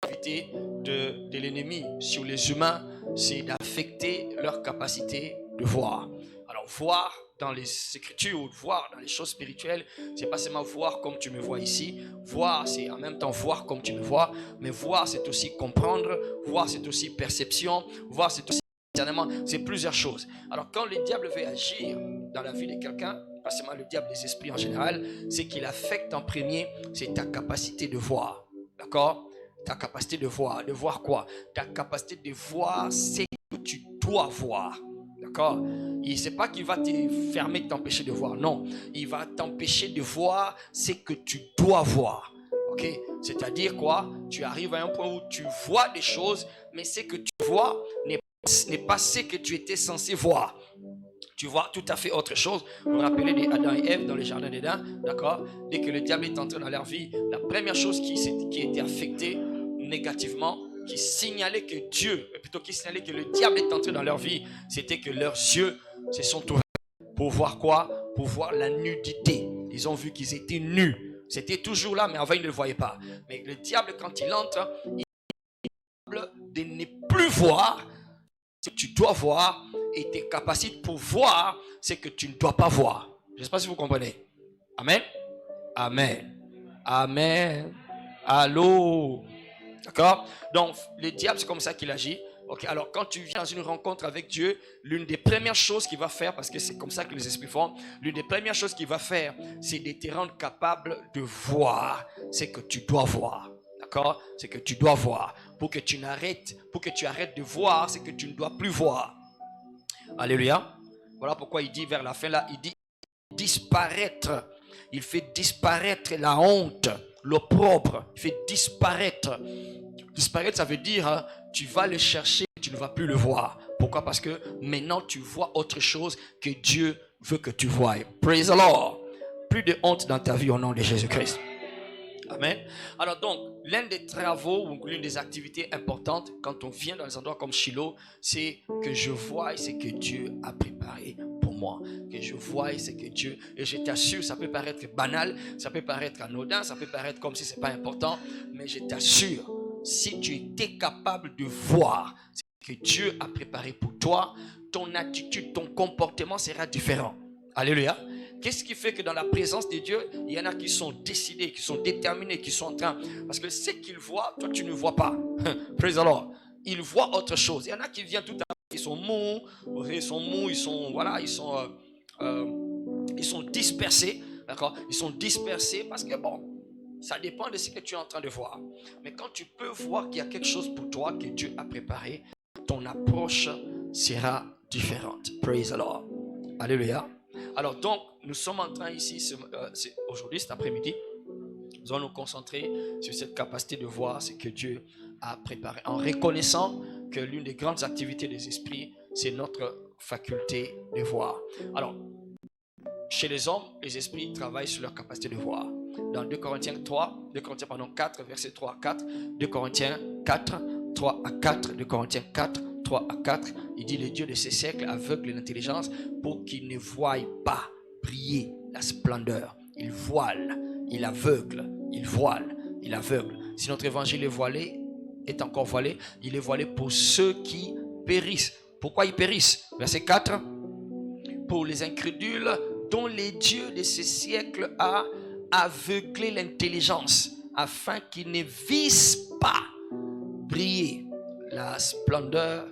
activités de l'ennemi sur les humains, c'est d'affecter leur capacité de voir. Alors voir dans les Écritures ou voir dans les choses spirituelles, c'est pas seulement voir comme tu me vois ici. Voir, c'est en même temps voir comme tu me vois, mais voir, c'est aussi comprendre. Voir, c'est aussi perception. Voir, c'est aussi discernement. C'est plusieurs choses. Alors quand le diable veut agir dans la vie de quelqu'un, pas seulement le diable, les esprits en général, c'est qu'il affecte en premier, c'est ta capacité de voir. D'accord? Ta capacité de voir. De voir quoi? Ta capacité de voir ce que tu dois voir. D'accord? Il ne sait pas qu'il va te fermer, t'empêcher de voir. Non, il va t'empêcher de voir ce que tu dois voir. Ok? C'est-à-dire quoi? Tu arrives à un point où tu vois des choses, mais ce que tu vois n'est pas ce que tu étais censé voir. Tu vois tout à fait autre chose. Vous vous rappelez d'Adam et Ève dans le jardin d'Éden, d'accord? Dès que le diable est entré dans leur vie, la première chose qui était affectée négativement, qui signalait que le diable est entré dans leur vie, c'était que leurs yeux se sont ouverts. Pour voir quoi? Pour voir la nudité. Ils ont vu qu'ils étaient nus. C'était toujours là, mais avant ils ne le voyaient pas. Mais le diable, quand il entre, il est capable de ne plus voir ce que tu dois voir et tes capacités pour voir ce que tu ne dois pas voir. Je ne sais pas si vous comprenez. Amen. Amen. Amen. Allô. D'accord? Donc, le diable, c'est comme ça qu'il agit. Ok, alors quand tu viens dans une rencontre avec Dieu, l'une des premières choses qu'il va faire, parce que c'est comme ça que les esprits font, l'une des premières choses qu'il va faire, c'est de te rendre capable de voir ce que tu dois voir. D'accord? Ce que tu dois voir. Pour que tu arrêtes de voir ce que tu ne dois plus voir. Alléluia. Voilà pourquoi il dit vers la fin là, il dit disparaître. Il fait disparaître la honte, l'opprobre. Il fait disparaître. Disparaître, ça veut dire tu vas le chercher, tu ne vas plus le voir. Pourquoi? Parce que maintenant tu vois autre chose que Dieu veut que tu voies. Praise the Lord. Plus de honte dans ta vie au nom de Jésus-Christ. Amen. Alors donc, l'un des travaux ou l'une des activités importantes quand on vient dans des endroits comme Shiloh, c'est que je voie ce que Dieu a préparé pour moi. Que je voie ce que Dieu... Et je t'assure, ça peut paraître banal, ça peut paraître anodin, ça peut paraître comme si ce n'est pas important, mais je t'assure, si tu étais capable de voir ce que Dieu a préparé pour toi, ton attitude, ton comportement sera différent. Alléluia. Qu'est-ce qui fait que dans la présence de Dieu, il y en a qui sont décidés, qui sont déterminés, qui sont en train... Parce que ce qu'ils voient, toi tu ne vois pas. Praise the Lord. Ils voient autre chose. Il y en a qui viennent tout à l'heure, ils sont mous, ils sont dispersés. D'accord? Ils sont dispersés parce que bon, ça dépend de ce que tu es en train de voir. Mais quand tu peux voir qu'il y a quelque chose pour toi que Dieu a préparé, ton approche sera différente. Praise the Lord. Alléluia. Alors donc, nous sommes en train ici, aujourd'hui, cet après-midi, nous allons nous concentrer sur cette capacité de voir ce que Dieu a préparé. En reconnaissant que l'une des grandes activités des esprits, c'est notre faculté de voir. Alors, chez les hommes, les esprits travaillent sur leur capacité de voir. Dans 2 Corinthiens 4, versets 3 à 4, 2 Corinthiens 4, 3 à 4, 2 Corinthiens 4, 3 à 4, il dit: le Dieu de ces siècles aveugle l'intelligence pour qu'il ne voie pas briller la splendeur. Il voile, il aveugle, il voile, il aveugle. Si notre évangile est encore voilé, il est voilé pour ceux qui périssent. Pourquoi ils périssent? Verset 4, pour les incrédules dont les dieux de ces siècles a aveuglé l'intelligence, afin qu'ils ne visent pas briller la splendeur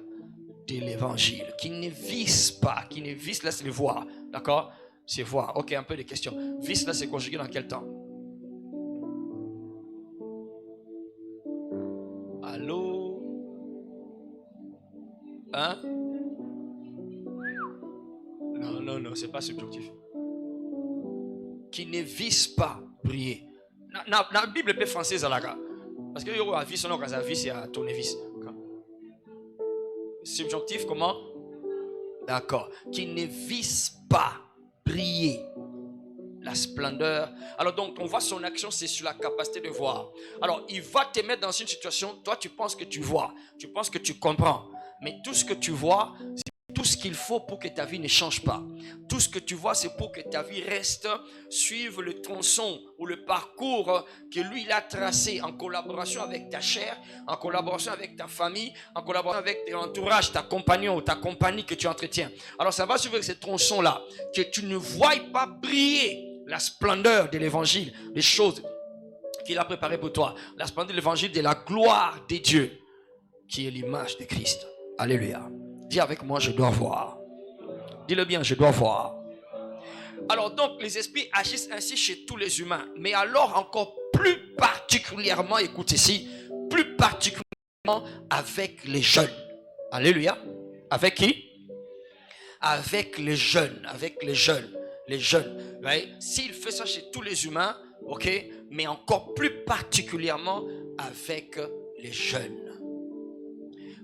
de l'évangile. Qui ne vise pas, qui ne vise, là c'est le voir, d'accord? C'est voir. Ok, un peu de questions. Vise là c'est conjugué dans quel temps? Allô? Hein? Non, c'est pas subjonctif. Qui ne vise pas briller. Dans la Bible est française à la gare. Parce que yo a vie son nom à vie c'est à tournevis. Subjonctif comment? D'accord. Qui ne vise pas briller la splendeur. Alors donc on voit son action, c'est sur la capacité de voir. Alors il va te mettre dans une situation, toi tu penses que tu vois, tu penses que tu comprends, mais tout ce que tu vois, c'est tout ce qu'il faut pour que ta vie ne change pas. Tout ce que tu vois, c'est pour que ta vie reste, suive le tronçon ou le parcours que lui il a tracé en collaboration avec ta chair, en collaboration avec ta famille, en collaboration avec ton entourage, ta compagnon ou ta compagnie que tu entretiens. Alors ça va suivre ce tronçon-là, que tu ne voies pas briller la splendeur de l'évangile, les choses qu'il a préparées pour toi. La splendeur de l'évangile, de la gloire de Dieu, qui est l'image de Christ. Alléluia. Dis avec moi, je dois voir. Dis-le bien, je dois voir. Alors donc, les esprits agissent ainsi chez tous les humains. Mais alors encore plus particulièrement, écoute ici, plus particulièrement avec les jeunes. Alléluia. Avec qui? Avec les jeunes. Avec les jeunes. Les jeunes. Right? S'il fait ça chez tous les humains, ok, mais encore plus particulièrement avec les jeunes.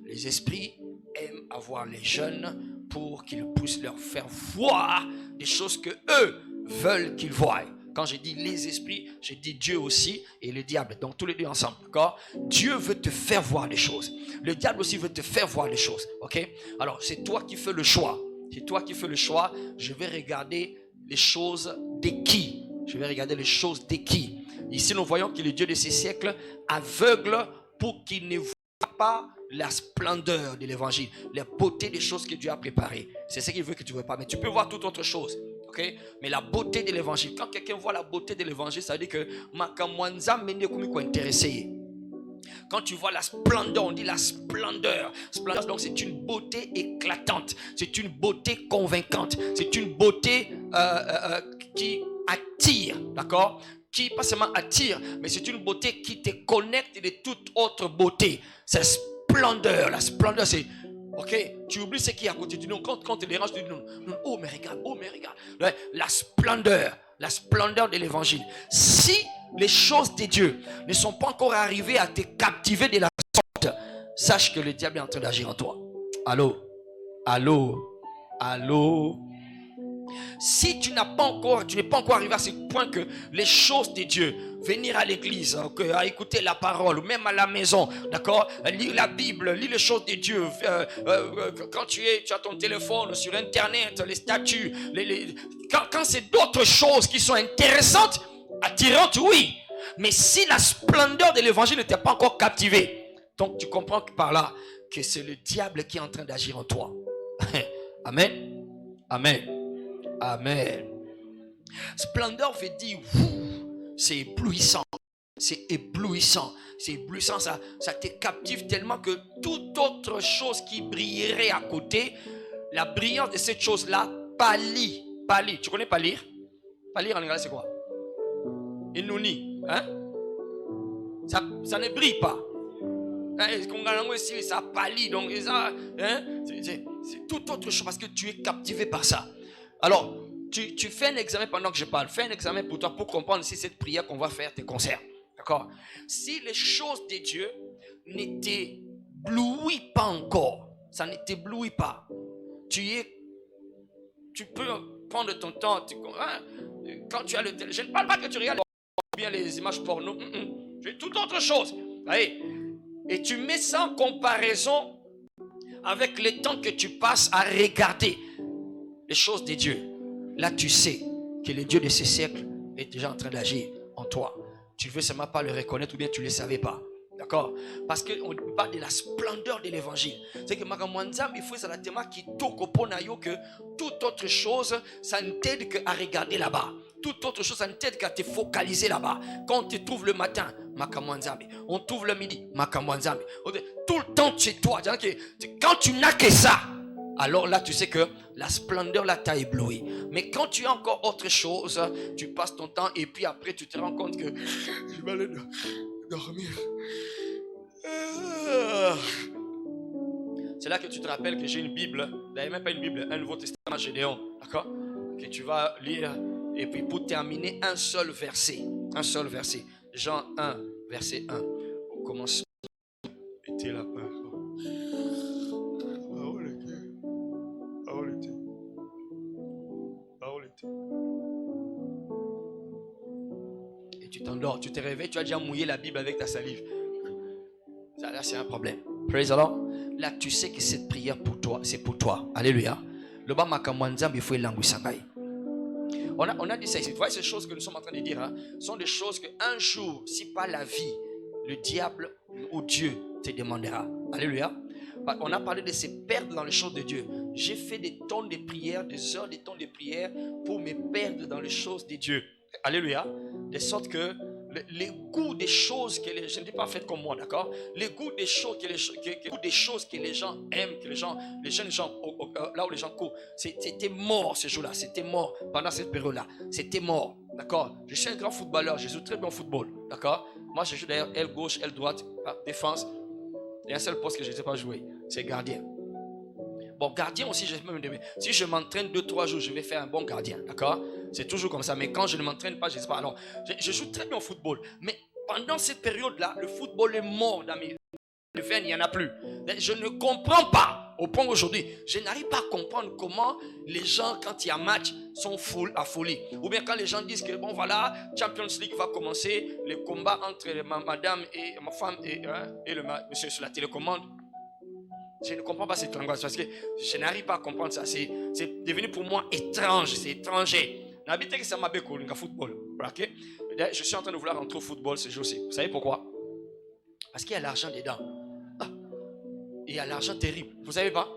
Les esprits aiment avoir les jeunes pour qu'ils puissent leur faire voir des choses que eux veulent qu'ils voient. Quand je dis les esprits, je dis Dieu aussi et le diable. Donc tous les deux ensemble, d'accord? Dieu veut te faire voir les choses. Le diable aussi veut te faire voir les choses, ok? Alors c'est toi qui fais le choix. C'est toi qui fais le choix. Je vais regarder les choses de qui? Je vais regarder les choses de qui? Ici nous voyons que le Dieu de ces siècles aveugle pour qu'il ne voit pas la splendeur de l'évangile, la beauté des choses que Dieu a préparées. C'est ce qu'il veut que tu ne vois pas. Mais tu peux voir toute autre chose. Okay? Mais la beauté de l'évangile, quand quelqu'un voit la beauté de l'évangile, ça veut dire que intéressé. Quand tu vois la splendeur, on dit la splendeur. Splendeur, donc c'est une beauté éclatante, c'est une beauté convaincante, c'est une beauté qui attire, d'accord? Qui pas seulement attire, mais c'est une beauté qui te connecte de toute autre beauté. C'est splendeur, la splendeur, c'est ok, tu oublies ce qui est à côté de nous. Quand tu déranges, tu dis non, oh mais regarde, oh mais regarde. Ouais, la splendeur de l'évangile. Si les choses de Dieu ne sont pas encore arrivées à te captiver de la sorte, sache que le diable est en train d'agir en toi. Allô, allô, allô. Si tu n'es pas encore arrivé à ce point que les choses de Dieu, venir à l'église, à écouter la parole, même à la maison, d'accord, lire la Bible, lire les choses de Dieu, quand tu as ton téléphone, sur internet, les statuts, quand c'est d'autres choses qui sont intéressantes, attirantes, oui, mais si la splendeur de l'évangile ne t'a pas encore captivé, donc tu comprends par là que c'est le diable qui est en train d'agir en toi. Amen, amen. Amen. Splendeur veut dire c'est éblouissant. C'est éblouissant. C'est éblouissant. Ça te captive tellement que toute autre chose qui brillerait à côté, la brillance de cette chose-là pâlit. Pâlit. Tu connais pâlir? Pâlir en anglais, c'est quoi? Inuni. Hein? Ça ne brille pas. Ça pâlit. Donc, c'est toute autre chose parce que tu es captivé par ça. Alors, tu fais un examen pendant que je parle. Fais un examen pour toi pour comprendre si cette prière qu'on va faire te concerne. D'accord? Si les choses de Dieu ne t'éblouissent pas encore, ça ne t'éblouit pas, tu peux prendre ton temps. Quand tu as le téléphone, je ne parle pas que tu regardes bien les images porno. C'est toute autre chose. Allez. Et tu mets ça en comparaison avec le temps que tu passes à regarder les choses de Dieu. Là, tu sais que le Dieu de ces siècles est déjà en train d'agir en toi. Tu ne veux seulement pas le reconnaître ou bien tu ne le savais pas. D'accord? Parce qu'on parle de la splendeur de l'évangile. C'est que il faut qui que toute autre chose, ça ne t'aide qu'à regarder là-bas. Toute autre chose, ça ne t'aide qu'à te focaliser là-bas. Quand on te trouve le matin, on trouve le midi, tout le temps chez toi. Quand tu n'as que ça, alors là, tu sais que la splendeur là t'a ébloui. Mais quand tu as encore autre chose, tu passes ton temps et puis après, tu te rends compte que je vais aller dormir. C'est là que tu te rappelles que j'ai une Bible, d'ailleurs même pas une Bible, un Nouveau Testament Gédéon, d'accord? Que tu vas lire et puis pour terminer un seul verset, Jean 1, verset 1. Au commencement était la parole. Et tu t'endors, tu te réveilles, tu as déjà mouillé la Bible avec ta salive. Ça, là, c'est un problème. Praise the Lord. Là, tu sais que cette prière pour toi, c'est pour toi. Alléluia. Le bas makamwanzam, il faut languisangai. On a dit ça ici. Tu vois, ces choses que nous sommes en train de dire sont des choses qu'un jour, si pas la vie, le diable ou Dieu te demandera. Alléluia. On a parlé de se perdre dans les choses de Dieu. J'ai fait des temps de prière, des heures, des temps de prière pour me perdre dans les choses de Dieu. Alléluia. De sorte que les goûts des choses que les gens, je ne dis pas faites comme moi, d'accord? Les goûts des choses que les gens aiment, que les jeunes gens, là où les gens courent, c'était mort ce jour-là, c'était mort pendant cette période-là, c'était mort, d'accord? Je suis un grand footballeur, je joue très bien au football, d'accord? Moi, je joue d'ailleurs aile gauche, aile droite, défense. Il y a un seul poste que je ne sais pas jouer, c'est gardien. Bon, gardien aussi, si je m'entraîne 2-3 jours, je vais faire un bon gardien, d'accord? C'est toujours comme ça, mais quand je ne m'entraîne pas, je ne sais pas. Alors, je joue très bien au football, mais pendant cette période-là, le football est mort dans mes veines, il n'y en a plus. Je ne comprends pas, au point aujourd'hui, je n'arrive pas à comprendre comment les gens, quand il y a match, sont à folie. Ou bien quand les gens disent que, bon voilà, Champions League va commencer, le combat entre madame et ma femme et le monsieur sur la télécommande. Je ne comprends pas cette langage parce que je n'arrive pas à comprendre ça. C'est devenu pour moi étrange, c'est étranger. N'habitez que ça m'a béco, le football. Okay? Je suis en train de vouloir rentrer au football ce jour-ci. Vous savez pourquoi? Parce qu'il y a l'argent dedans. Il y a l'argent terrible. Vous savez pas?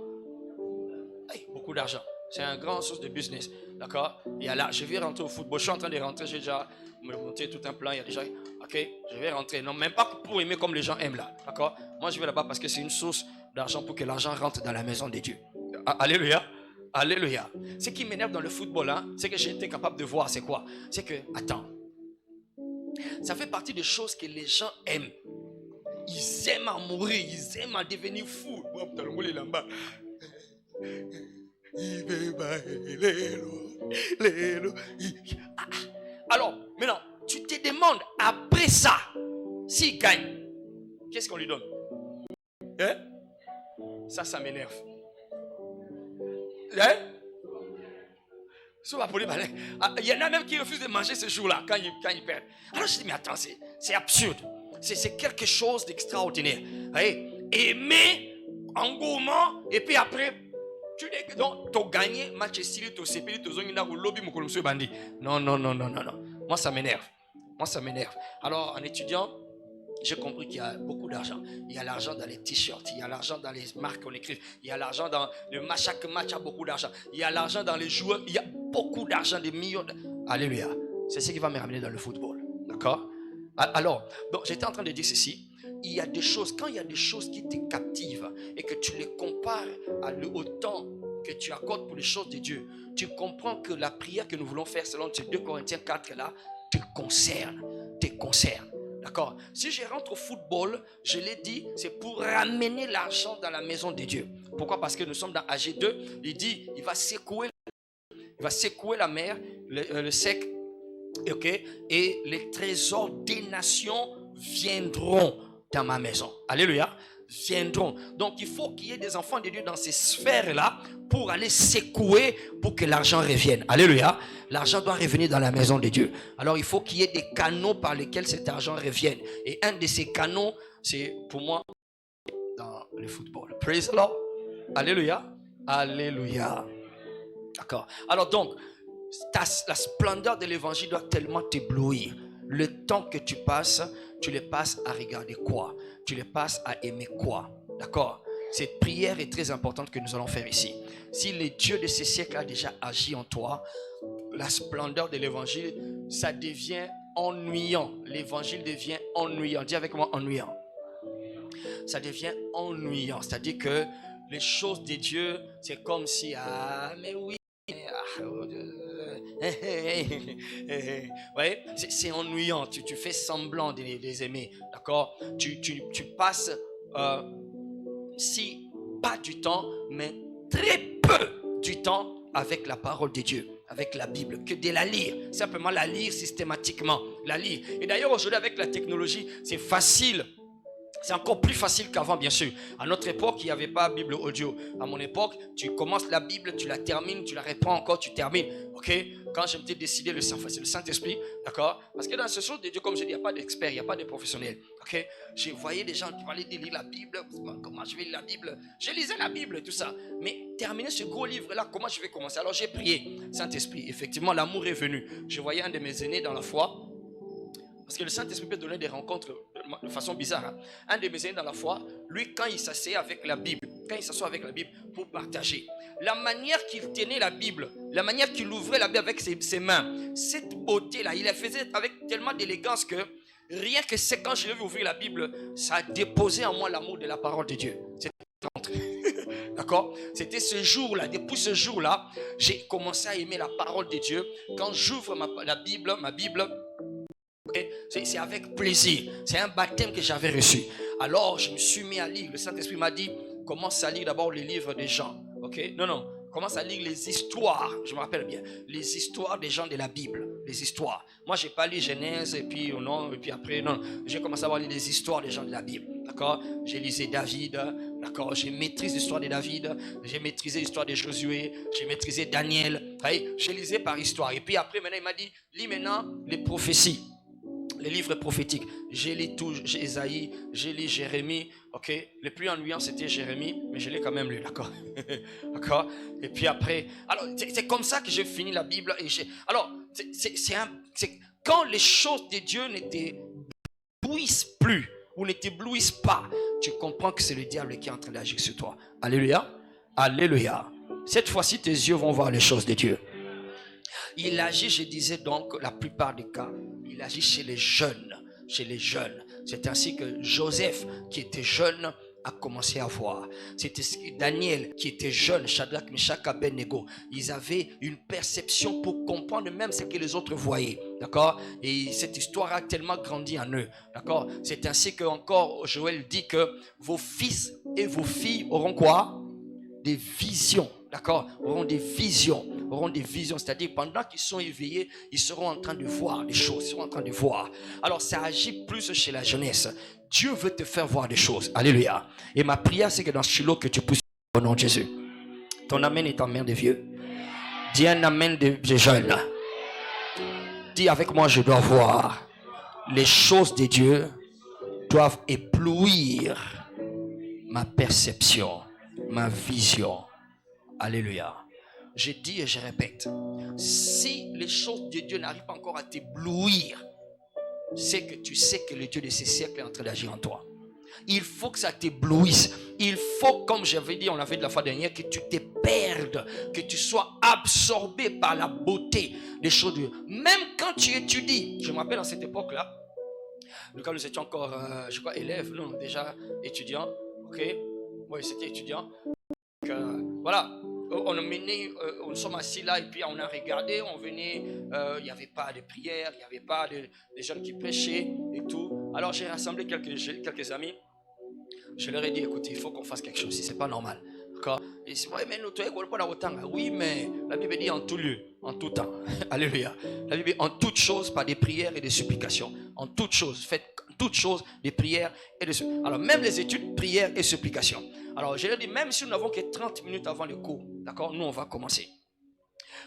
Beaucoup d'argent. C'est un grand source de business. D'accord? Je vais rentrer au football. Je suis en train de rentrer. J'ai déjà monté tout un plan. Il y a déjà. Ok? Je vais rentrer. Non, même pas pour aimer comme les gens aiment là. D'accord? Moi, je vais là-bas parce que c'est une source d'argent pour que l'argent rentre dans la maison de Dieu. Alléluia. Alléluia. Ce qui m'énerve dans le football, hein, c'est que j'ai été capable de voir, c'est quoi? C'est que, attends, ça fait partie des choses que les gens aiment. Ils aiment à mourir, ils aiment à devenir fous. Alors, maintenant, tu te demandes, après ça, s'il gagne, qu'est-ce qu'on lui donne? Hein? Ça m'énerve. Hein? Il y en a même qui refusent de manger ce jour-là quand ils perdent. Alors je dis, mais attends, c'est absurde. C'est quelque chose d'extraordinaire. Aimer, engouement, et puis après, tu as gagné, match style, tu as lobby, non. Moi, ça m'énerve. Alors, en étudiant, j'ai compris qu'il y a beaucoup d'argent. Il y a l'argent dans les t-shirts, il y a l'argent dans les marques qu'on écrit, il y a l'argent dans chaque match a beaucoup d'argent. Il y a l'argent dans les joueurs, il y a beaucoup d'argent, des millions. Alléluia. C'est ce qui va me ramener dans le football. D'accord? Alors, donc j'étais en train de dire ceci. Il y a des choses, quand il y a des choses qui te captivent et que tu les compares au temps que tu accordes pour les choses de Dieu, tu comprends que la prière que nous voulons faire selon ces 2 Corinthiens 4 là te concerne. D'accord? Si je rentre au football, je l'ai dit, c'est pour ramener l'argent dans la maison de Dieu. Pourquoi? Parce que nous sommes dans AG2. Il dit, il va secouer la mer, le sec, okay? Et les trésors des nations viendront dans ma maison. Alléluia. Viendront. Donc il faut qu'il y ait des enfants de Dieu dans ces sphères-là pour aller secouer pour que l'argent revienne. Alléluia. L'argent doit revenir dans la maison de Dieu. Alors il faut qu'il y ait des canaux par lesquels cet argent revienne. Et un de ces canaux, c'est pour moi dans le football. Praise the Lord. Alléluia. Alléluia. D'accord. Alors donc, la splendeur de l'évangile doit tellement t'éblouir. Le temps que tu le passes à regarder quoi? Tu le passes à aimer quoi? D'accord? Cette prière est très importante que nous allons faire ici. Si le Dieu de ces siècles a déjà agi en toi, la splendeur de l'évangile, ça devient ennuyant. L'évangile devient ennuyant. Dis avec moi, ennuyant. Ça devient ennuyant. C'est-à-dire que les choses de Dieu, c'est comme si, mais oui. Ouais, c'est ennuyant. Tu fais semblant de les aimer. D'accord? Tu passes si pas du temps, mais très peu du temps avec la parole de Dieu, avec la Bible, que de la lire. Simplement la lire systématiquement. La lire. Et d'ailleurs aujourd'hui avec la technologie, c'est facile. C'est encore plus facile qu'avant, bien sûr. À notre époque, il n'y avait pas Bible audio. À mon époque, tu commences la Bible, tu la termines, tu la reprends encore, tu termines. Ok? Quand je m'étais décidé, c'est le Saint-Esprit, d'accord? Parce que dans ce chose de Dieu, comme je dis, il n'y a pas d'experts, il n'y a pas de professionnels. Ok? Je voyais des gens qui parlaient de lire la Bible. Comment je vais lire la Bible? Je lisais la Bible, tout ça. Mais terminer ce gros livre-là, comment je vais commencer? Alors j'ai prié. Saint-Esprit, effectivement, l'amour est venu. Je voyais un de mes aînés dans la foi. Parce que le Saint-Esprit peut donner des rencontres de façon bizarre. Hein. Un de mes aînés dans la foi, lui, quand il s'asseyait avec la Bible, pour partager, la manière qu'il tenait la Bible, la manière qu'il ouvrait la Bible avec ses mains, cette beauté-là, il la faisait avec tellement d'élégance que rien que c'est quand je l'ai vu ouvrir la Bible, ça a déposé en moi l'amour de la parole de Dieu. D'accord? C'était ce jour-là, depuis ce jour-là, j'ai commencé à aimer la parole de Dieu. Quand j'ouvre ma Bible, C'est avec plaisir. C'est un baptême que j'avais reçu. Alors, je me suis mis à lire. Le Saint-Esprit m'a dit, commence à lire d'abord les livres des gens. Ok? Non. Commence à lire les histoires. Je me rappelle bien. Les histoires des gens de la Bible. Les histoires. Moi, je n'ai pas lu Genèse et puis après, non. J'ai commencé à lire les histoires des gens de la Bible. D'accord? J'ai lisé David. D'accord? J'ai maîtrisé l'histoire de David. J'ai maîtrisé l'histoire de Josué. J'ai maîtrisé Daniel. J'ai lisé par histoire. Et puis après, maintenant, il m'a dit, lis maintenant les prophéties. Les livres prophétiques. J'ai lu tout, Ésaïe, j'ai lu Jérémie, ok. Le plus ennuyant c'était Jérémie, mais je l'ai quand même lu, d'accord. D'accord. Et puis après, alors c'est comme ça que j'ai fini la Bible. Alors, c'est quand les choses de Dieu ne t'éblouissent plus ou ne t'éblouissent pas, tu comprends que c'est le diable qui est en train d'agir sur toi. Alléluia. Alléluia. Cette fois-ci, tes yeux vont voir les choses de Dieu. Il agit, je disais donc, la plupart des cas, il agit chez les jeunes. Chez les jeunes. C'est ainsi que Joseph, qui était jeune, a commencé à voir. C'était Daniel, qui était jeune, Shadrach, Meshach, Abednego. Ils avaient une perception pour comprendre même ce que les autres voyaient. D'accord? Et cette histoire a tellement grandi en eux. D'accord? C'est ainsi que encore Joël dit que vos fils et vos filles auront quoi? Des visions. D'accord? Auront des visions. Auront des visions. C'est-à-dire, pendant qu'ils sont éveillés, ils seront en train de voir des choses. Ils seront en train de voir. Alors, ça agit plus chez la jeunesse. Dieu veut te faire voir des choses. Alléluia. Et ma prière, c'est que dans Shiloh, que tu puisses au nom de Jésus. Ton amen est en main des vieux. Dis un amen des jeunes. Dis avec moi, je dois voir. Les choses de Dieu doivent éblouir ma perception, ma vision. Alléluia. Je dis et je répète, si les choses de Dieu n'arrivent pas encore à t'éblouir, c'est que tu sais que le Dieu de ces siècles est en train d'agir en toi. Il faut que ça t'éblouisse. Il faut, comme j'avais dit, on l'avait dit la fois dernière, que tu te perdes, que tu sois absorbé par la beauté des choses de Dieu. Même quand tu étudies, je me rappelle à cette époque-là, quand nous étions encore, je crois, élèves, non, déjà étudiants, ok, oui, c'était étudiant. Voilà, on a mené, on sommes assis là et puis on a regardé, on venait, il n'y avait pas de prière, il n'y avait pas de jeunes qui prêchaient et tout. Alors j'ai rassemblé quelques amis, je leur ai dit, écoutez, il faut qu'on fasse quelque chose ici, c'est pas normal. D'accord? Et c'est vrai, mais nous, oui, mais la Bible dit en tout lieu, en tout temps. Alléluia. La Bible dit en toutes choses par des prières et des supplications. En toutes choses, faites toutes choses des prières et des supplications. Alors même les études, prières et supplications. Alors je leur ai dit, même si nous n'avons que 30 minutes avant le cours, d'accord, nous on va commencer.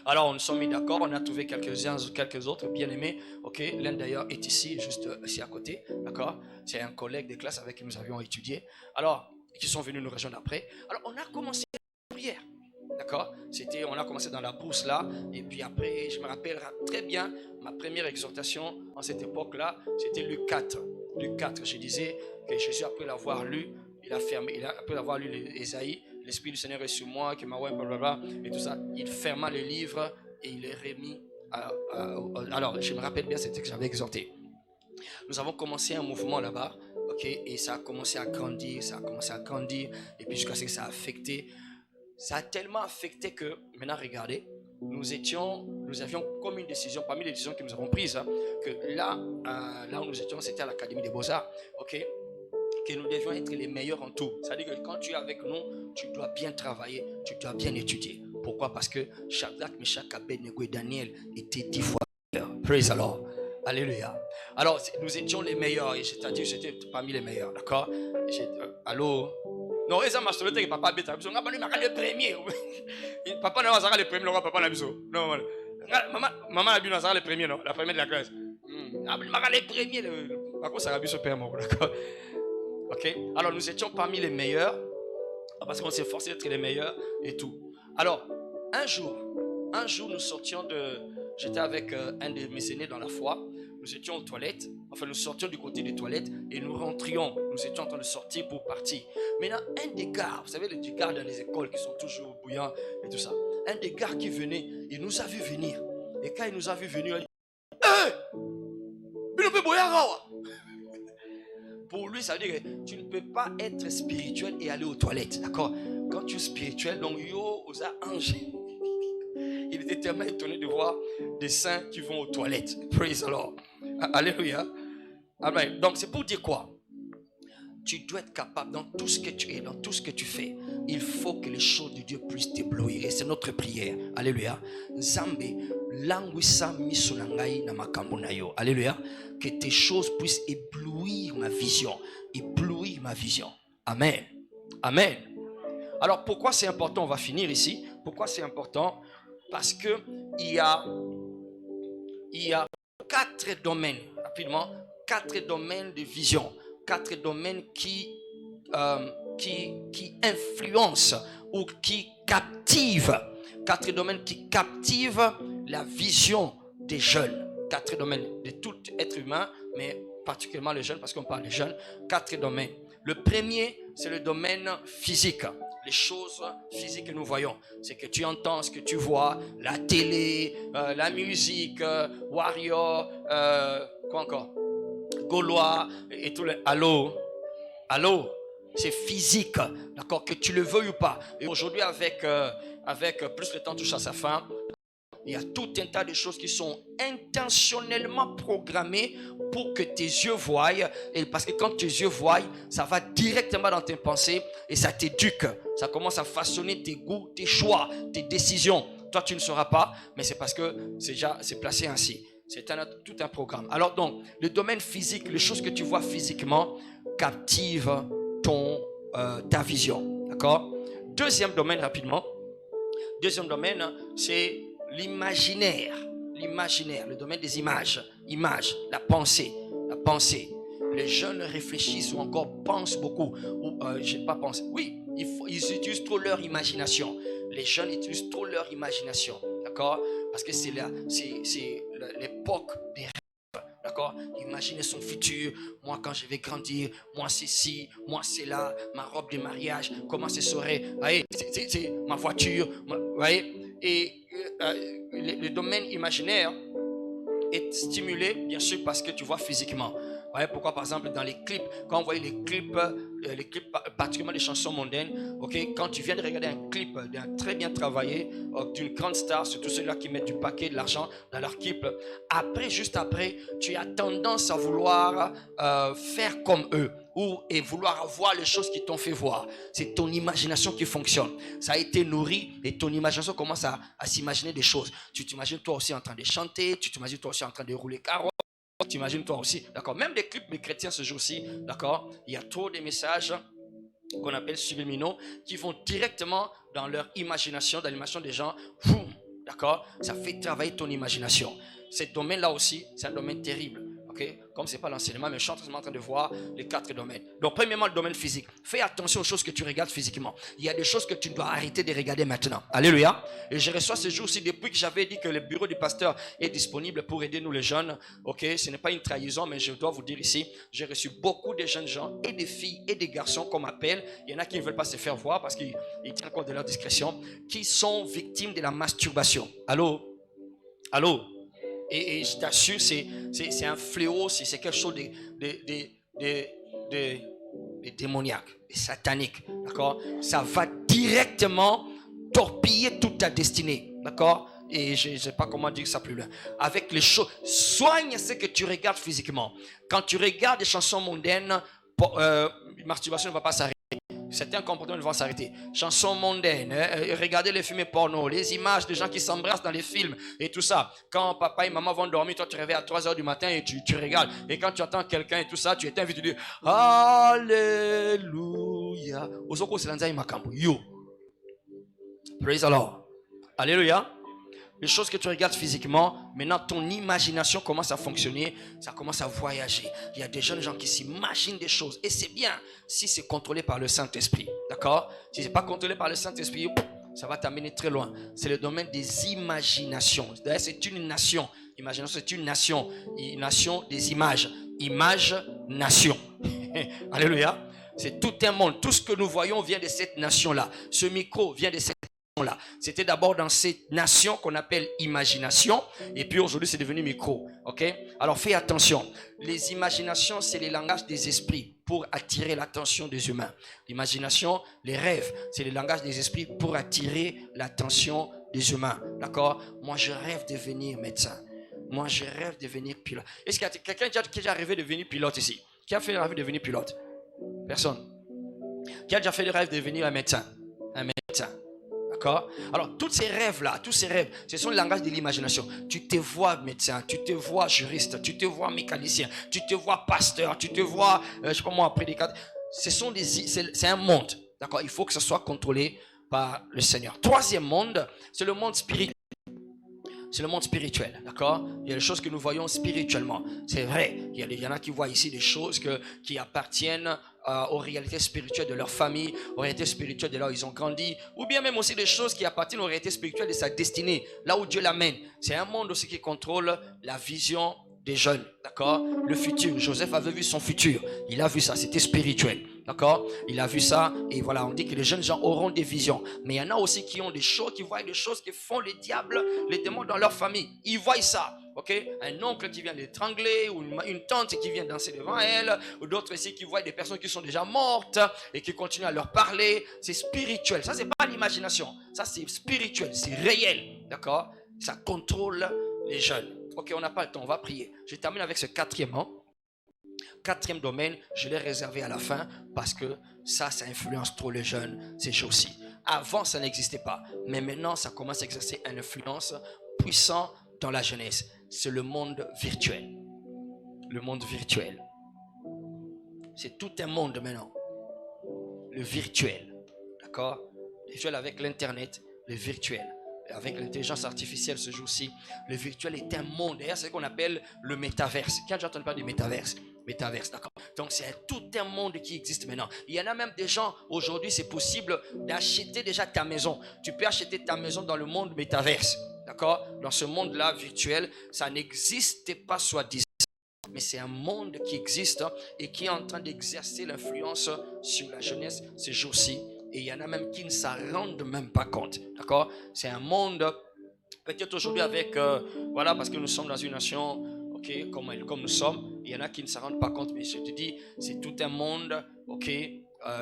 Alors on nous sommes mis d'accord, on a trouvé quelques autres bien-aimés, ok, l'un d'ailleurs est ici, juste ici à côté, d'accord, c'est un collègue de classe avec qui nous avions étudié, alors, qui sont venus nous rejoindre après. Alors on a commencé la prière, d'accord, on a commencé dans la brousse là, et puis après, je me rappelle très bien, ma première exhortation en cette époque-là, c'était Luc 4, je disais que Jésus après l'avoir lu, après avoir lu Ésaïe, l'Esprit du Seigneur est sur moi, que ma voix, blablabla, et tout ça. Il ferma le livre et il est remis. Alors, je me rappelle bien, c'était que j'avais exhorté. Nous avons commencé un mouvement là-bas, ok, et ça a commencé à grandir, et puis jusqu'à ce que ça a affecté. Ça a tellement affecté que, maintenant, regardez, nous avions comme une décision, parmi les décisions que nous avons prises, hein, que là où nous étions, c'était à l'Académie des Beaux-Arts, ok, que nous devions être les meilleurs en tout. C'est-à-dire que quand tu es avec nous, tu dois bien travailler, tu dois bien étudier. Pourquoi? Parce que Shadrach, Meshach, Abednego et Daniel étaient 10 fois meilleurs. Praise the Lord. Alléluia. Alors, nous étions les meilleurs, c'est-à-dire j'étais parmi les meilleurs, d'accord? Allô? Non, ça m'a sauvé que papa bête. On a pas le premier. Papa n'a pas le premier, le papa n'a pas. Non, maman n'a pas le premier, non, la première de la classe. Le premier, par contre, ça a bu ce père mort, d'accord? Ok, alors nous étions parmi les meilleurs parce qu'on s'est forcé d'être les meilleurs et tout. Alors, un jour nous sortions j'étais avec un de mes aînés dans la foi, nous étions aux toilettes, enfin nous sortions du côté des toilettes et nous rentrions, nous étions en train de sortir pour partir. Maintenant, un des gars, vous savez les gars dans les écoles qui sont toujours bouillants et tout ça, un des gars qui venait, il nous a vu venir. Et quand il nous a vu venir, il dit, hé, mais on peut bouillir. Pour lui, ça veut dire que tu ne peux pas être spirituel et aller aux toilettes. D'accord? Quand tu es spirituel, donc yo, aux anges. Il était tellement étonné de voir des saints qui vont aux toilettes. Praise the Lord. Alléluia. Amen. Donc c'est pour dire quoi? Tu dois être capable dans tout ce que tu es, dans tout ce que tu fais. Il faut que les choses de Dieu puissent t'éblouir. Et c'est notre prière. Alléluia. Nzambe, languisa misunangai na makambo na yo. Alléluia. Que tes choses puissent éblouir ma vision. Éblouir ma vision. Amen. Amen. Alors pourquoi c'est important? On va finir ici. Pourquoi c'est important? Parce que il y a 4 domaines, rapidement, 4 domaines de vision. 4 domaines qui influencent ou qui captivent. 4 domaines qui captivent la vision des jeunes. 4 domaines de tout être humain, mais particulièrement les jeunes, parce qu'on parle des jeunes. 4 domaines. Le premier, c'est le domaine physique. Les choses physiques que nous voyons. C'est que tu entends, ce que tu vois, la télé, la musique, Warrior, quoi encore? Gaulois et tout le... Allô, c'est physique, d'accord, que tu le veuilles ou pas. Et aujourd'hui, avec plus le temps touche à sa fin, il y a tout un tas de choses qui sont intentionnellement programmées pour que tes yeux voient. Et parce que quand tes yeux voient, ça va directement dans tes pensées et ça t'éduque. Ça commence à façonner tes goûts, tes choix, tes décisions. Toi, tu ne sauras pas, mais c'est parce que c'est placé ainsi. C'est tout un programme. Alors donc, le domaine physique, les choses que tu vois physiquement captivent ta vision. D'accord? Deuxième domaine, rapidement. Deuxième domaine, c'est l'imaginaire. L'imaginaire, le domaine des images. Images, la pensée. La pensée. Les jeunes réfléchissent ou encore pensent beaucoup. Ou, je n'ai pas pensé. Oui, ils utilisent trop leur imagination. Les jeunes utilisent trop leur imagination. D'accord? Parce que c'est l'époque des rêves. D'accord? Imaginer son futur. Moi, quand je vais grandir, moi, c'est ci, moi, c'est là. Ma robe de mariage, comment ce serait? Voyez, c'est ma voiture. Voyez? Et le domaine imaginaire est stimulé, bien sûr, parce que tu vois physiquement. Vous voyez pourquoi, par exemple, dans les clips, quand on voit les clips particulièrement des chansons mondaines, ok, quand tu viens de regarder un clip d'un très bien travaillé, d'une grande star, surtout ceux-là qui mettent du paquet, de l'argent dans leur clip, juste après, tu as tendance à vouloir faire comme eux et vouloir avoir les choses qui t'ont fait voir. C'est ton imagination qui fonctionne. Ça a été nourri et ton imagination commence à s'imaginer des choses. Tu t'imagines toi aussi en train de chanter, tu t'imagines toi aussi en train de rouler carotte. T'imagines toi aussi, d'accord. Même des clips chrétiens ce jour-ci, d'accord. Il y a trop de messages qu'on appelle subliminaux qui vont directement dans leur imagination, dans l'imagination des gens. D'accord. Ça fait travailler ton imagination. Ce domaine-là aussi, c'est un domaine terrible. Okay? Comme ce n'est pas l'enseignement, mais je suis en train de voir les 4 domaines. Donc, premièrement, le domaine physique. Fais attention aux choses que tu regardes physiquement. Il y a des choses que tu dois arrêter de regarder maintenant. Alléluia. Et je reçois ce jour-ci, depuis que j'avais dit que le bureau du pasteur est disponible pour aider nous les jeunes. Ok, ce n'est pas une trahison, mais je dois vous dire ici, j'ai reçu beaucoup de jeunes gens, et des filles et des garçons qu'on m'appelle. Il y en a qui ne veulent pas se faire voir parce qu'ils tiennent compte de leur discrétion, qui sont victimes de la masturbation. Allô? Et je t'assure, c'est un fléau, c'est quelque chose de démoniaque, de satanique, d'accord? Ça va directement torpiller toute ta destinée, d'accord? Et je ne sais pas comment dire ça plus loin. Avec les choses, soigne ce que tu regardes physiquement. Quand tu regardes des chansons mondaines, masturbation ne va pas s'arrêter. Certains comportements vont s'arrêter. Chansons mondaines, regardez les films porno, les images de gens qui s'embrassent dans les films et tout ça. Quand papa et maman vont dormir, toi tu réveilles à 3h du matin et tu regardes. Et quand tu entends quelqu'un et tout ça, tu es invité à dire Alléluia. Praise the Lord. Alléluia. Les choses que tu regardes physiquement, maintenant ton imagination commence à fonctionner, ça commence à voyager. Il y a des jeunes gens qui s'imaginent des choses. Et c'est bien si c'est contrôlé par le Saint-Esprit. D'accord? Si ce n'est pas contrôlé par le Saint-Esprit, ça va t'amener très loin. C'est le domaine des imaginations. D'ailleurs, c'est une nation. Imagination, c'est une nation des images. Image, nation. Alléluia. C'est tout un monde. Tout ce que nous voyons vient de cette nation-là. Ce micro vient de cette là. C'était d'abord dans cette nation qu'on appelle imagination et puis aujourd'hui c'est devenu micro. Ok? Alors fais attention. Les imaginations, c'est les langages des esprits pour attirer l'attention des humains. L'imagination, les rêves, c'est les langages des esprits pour attirer l'attention des humains. D'accord? Moi je rêve de devenir médecin. Moi, je rêve de devenir pilote. Est-ce qu'il y a quelqu'un qui a déjà rêvé de devenir pilote ici? Qui a fait le rêve de devenir pilote? Personne. Qui a déjà fait le rêve de devenir un médecin? Un médecin. D'accord? Alors, tous ces rêves-là, tous ces rêves, ce sont le langage de l'imagination. Tu te vois médecin, tu te vois juriste, tu te vois mécanicien, tu te vois pasteur, tu te vois, je sais pas moi, prédicateur. C'est un monde. D'accord? Il faut que ce soit contrôlé par le Seigneur. Troisième monde, c'est le monde spirituel. C'est le monde spirituel, d'accord? Il y a des choses que nous voyons spirituellement. C'est vrai, il y en a qui voient ici des choses qui appartiennent aux réalités spirituelles de leur famille, aux réalités spirituelles de là où ils ont grandi, ou bien même aussi des choses qui appartiennent aux réalités spirituelles de sa destinée, là où Dieu l'amène. C'est un monde aussi qui contrôle la vision des jeunes, d'accord? Le futur, Joseph avait vu son futur, il a vu ça, c'était spirituel, d'accord? Il a vu ça, et voilà, on dit que les jeunes gens auront des visions, mais il y en a aussi qui ont des choses, qui voient des choses qui font les diables, les démons dans leur famille, ils voient ça, ok? Un oncle qui vient l'étrangler, ou une tante qui vient danser devant elle, ou d'autres ici qui voient des personnes qui sont déjà mortes, et qui continuent à leur parler, c'est spirituel, ça c'est pas l'imagination, ça c'est spirituel, c'est réel, d'accord? Ça contrôle les jeunes. Ok, on n'a pas le temps, on va prier. Je termine avec ce quatrième. Quatrième domaine, je l'ai réservé à la fin parce que ça influence trop les jeunes ces jours-ci. Avant, ça n'existait pas. Mais maintenant, ça commence à exercer une influence puissante dans la jeunesse. C'est le monde virtuel. Le monde virtuel. C'est tout un monde maintenant. Le virtuel. D'accord? Le virtuel avec l'Internet, le virtuel. Avec l'intelligence artificielle ce jour-ci, le virtuel est un monde. D'ailleurs, c'est ce qu'on appelle le métaverse. Qui a déjà entendu parler du métaverse? Métaverse, d'accord. Donc, c'est tout un monde qui existe maintenant. Il y en a même des gens, aujourd'hui, c'est possible d'acheter déjà ta maison. Tu peux acheter ta maison dans le monde métaverse, d'accord. Dans ce monde-là virtuel, ça n'existe pas soi-disant. Mais c'est un monde qui existe et qui est en train d'exercer l'influence sur la jeunesse ces jours-ci. Et il y en a même qui ne s'en rendent même pas compte. D'accord? C'est un monde, peut-être aujourd'hui avec, voilà, parce que nous sommes dans une nation, ok, comme nous sommes, il y en a qui ne s'en rendent pas compte, mais je te dis, c'est tout un monde, ok,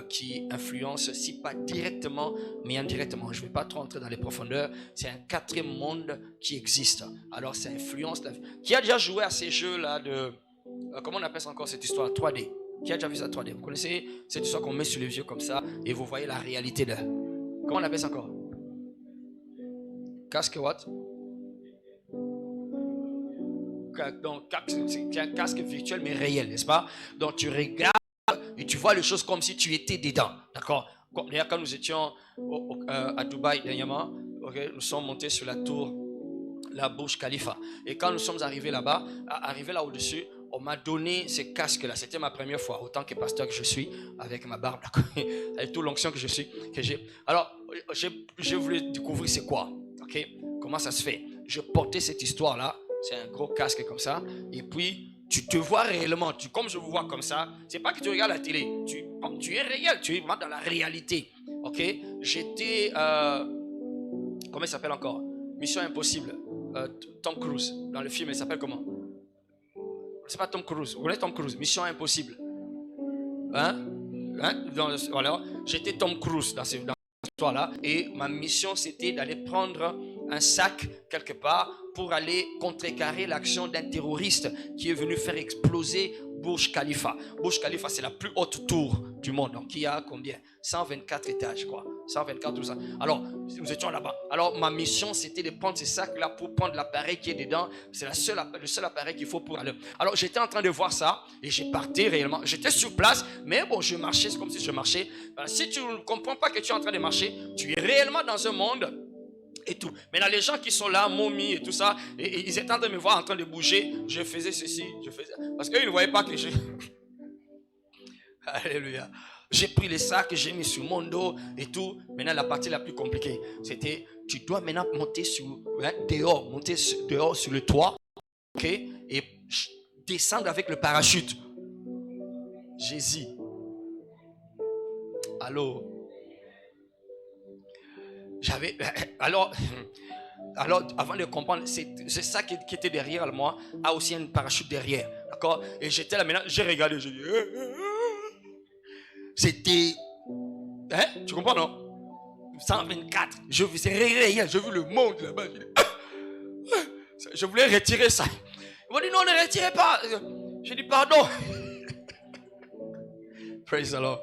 qui influence, si pas directement, mais indirectement. Je ne vais pas trop entrer dans les profondeurs. C'est un quatrième monde qui existe. Alors, ça influence la vie. Qui a déjà joué à ces jeux-là de, comment on appelle ça encore cette histoire? 3D. Qui a déjà vu ça 3D? Vous connaissez cette histoire qu'on met sur les yeux comme ça et vous voyez la réalité de... Comment on appelle ça encore? Casque what? Donc, c'est un casque virtuel mais réel, n'est-ce pas? Donc, tu regardes et tu vois les choses comme si tu étais dedans. D'accord? D'ailleurs, quand nous étions à Dubaï dernièrement, okay, nous sommes montés sur la tour, la Burj Khalifa. Et quand nous sommes arrivés là-bas, arrivés là au-dessus, on m'a donné ces casques-là. C'était ma première fois, autant que pasteur que je suis, avec ma barbe, avec toute l'onction que j'ai. Alors, je voulais découvrir c'est quoi, ok? Comment ça se fait? Je portais cette histoire-là, c'est un gros casque comme ça, et puis tu te vois réellement, comme je vous vois comme ça, c'est pas que tu regardes la télé, tu es réel, tu es vraiment dans la réalité, ok? J'étais, comment il s'appelle encore? Mission Impossible, Tom Cruise, dans le film, il s'appelle comment? C'est pas Tom Cruise. Vous connaissez Tom Cruise? Mission Impossible. Voilà. J'étais Tom Cruise dans cette histoire-là. Et ma mission, c'était d'aller prendre un sac quelque part pour aller contrecarrer l'action d'un terroriste qui est venu faire exploser Burj Khalifa. Burj Khalifa, c'est la plus haute tour du monde. Donc, il y a combien? 124 étages, quoi. 124, tout ça. Alors, nous étions là-bas. Alors, ma mission, c'était de prendre ces sacs-là pour prendre l'appareil qui est dedans. C'est le seul appareil qu'il faut pour aller. Alors, j'étais en train de voir ça et j'ai parti réellement. J'étais sur place, mais bon, je marchais, c'est comme si je marchais. Alors, si tu ne comprends pas que tu es en train de marcher, tu es réellement dans un monde et tout. Maintenant, les gens qui sont là, momies et tout ça, et ils étaient en train de me voir en train de bouger. Je faisais ceci, je faisais... Parce qu'ils ne voyaient pas que je... Alléluia. J'ai pris les sacs, j'ai mis sur mon dos et tout. Maintenant, la partie la plus compliquée, c'était, tu dois maintenant monter dehors sur le toit, ok, et descendre avec le parachute. Jésus. Allô. Alors, avant de comprendre, c'est ça qui était derrière moi, a aussi un parachute derrière, d'accord. Et j'étais là maintenant, j'ai regardé, j'ai dit, c'était, tu comprends non? 124, c'est réel, j'ai vu le monde là-bas. Je voulais retirer ça. Ils m'ont dit non, ne retirez pas. J'ai dit pardon. Praise the Lord.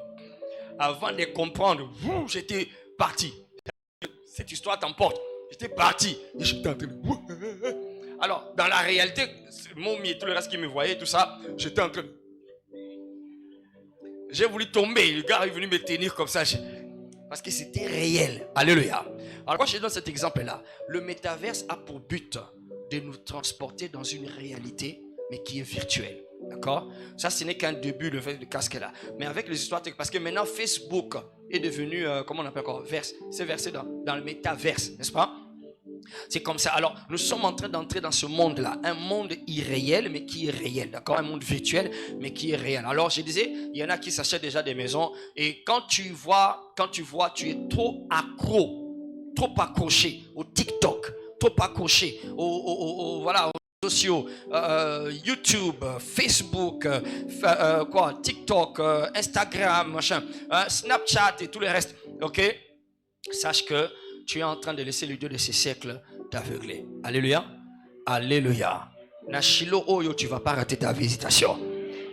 Avant de comprendre, j'étais parti. Cette histoire t'emporte. J'étais parti. Et j'étais en train de... Alors, dans la réalité, Momi et tout le reste qui me voyait, tout ça, j'étais en train de... J'ai voulu tomber. Le gars est venu me tenir comme ça. Parce que c'était réel. Alléluia. Alors, quand je donne cet exemple-là, le métaverse a pour but de nous transporter dans une réalité, mais qui est virtuelle. D'accord? Ça, ce n'est qu'un début, le fait de casque-là. Mais avec les histoires, parce que maintenant, Facebook est devenu, comment on appelle encore, c'est versé dans le métaverse, n'est-ce pas? C'est comme ça. Alors, nous sommes en train d'entrer dans ce monde-là. Un monde irréel, mais qui est réel. D'accord? Un monde virtuel, mais qui est réel. Alors, je disais, il y en a qui s'achètent déjà des maisons. Et quand tu vois, tu es trop accro, trop accroché au TikTok, trop accroché voilà, aux sociaux, YouTube, Facebook, TikTok, Instagram, machin, Snapchat et tout le reste. Ok? Sache que tu es en train de laisser le Dieu de ces siècles t'aveugler. Alléluia. Alléluia. Nashilo Oyo, tu ne vas pas rater ta visitation.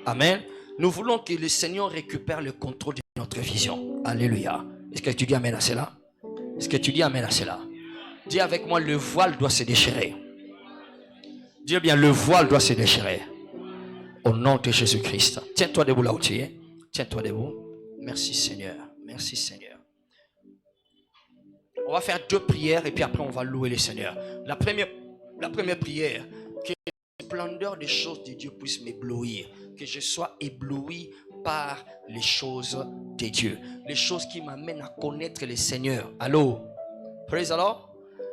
Amen. Nous voulons que le Seigneur récupère le contrôle de notre vision. Alléluia. Est-ce que tu dis amen à cela? Est-ce que tu dis amen à cela? Dis avec moi, le voile doit se déchirer. Dis bien, le voile doit se déchirer. Au nom de Jésus-Christ. Tiens-toi debout là où tu es. Tiens-toi debout. Merci Seigneur. Merci Seigneur. On va faire 2 prières et puis après on va louer le Seigneur. La première prière, que la splendeur des choses de Dieu puisse m'éblouir. Que je sois ébloui par les choses de Dieu. Les choses qui m'amènent à connaître le Seigneur. Allô? Praise the Lord.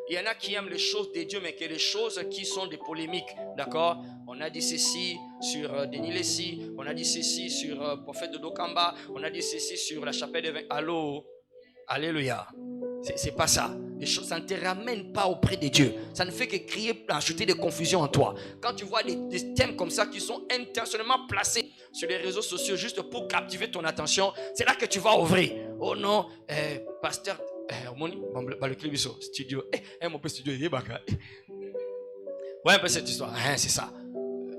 Il y en a qui aiment les choses de Dieu, mais que les choses qui sont des polémiques. D'accord? On a dit ceci sur Denis Lessi. On a dit ceci sur prophète de Dokamba. On a dit ceci sur la chapelle des vins. Allô? Alléluia. C'est pas ça. Les choses, ça ne te ramène pas auprès de Dieu. Ça ne fait que créer, ajouter des confusions en toi. Quand tu vois des thèmes comme ça qui sont intentionnellement placés sur les réseaux sociaux juste pour captiver ton attention, c'est là que tu vas ouvrir. Oh non, pasteur, le club studio, mon peu studio, ouais, un peu cette histoire, c'est ça.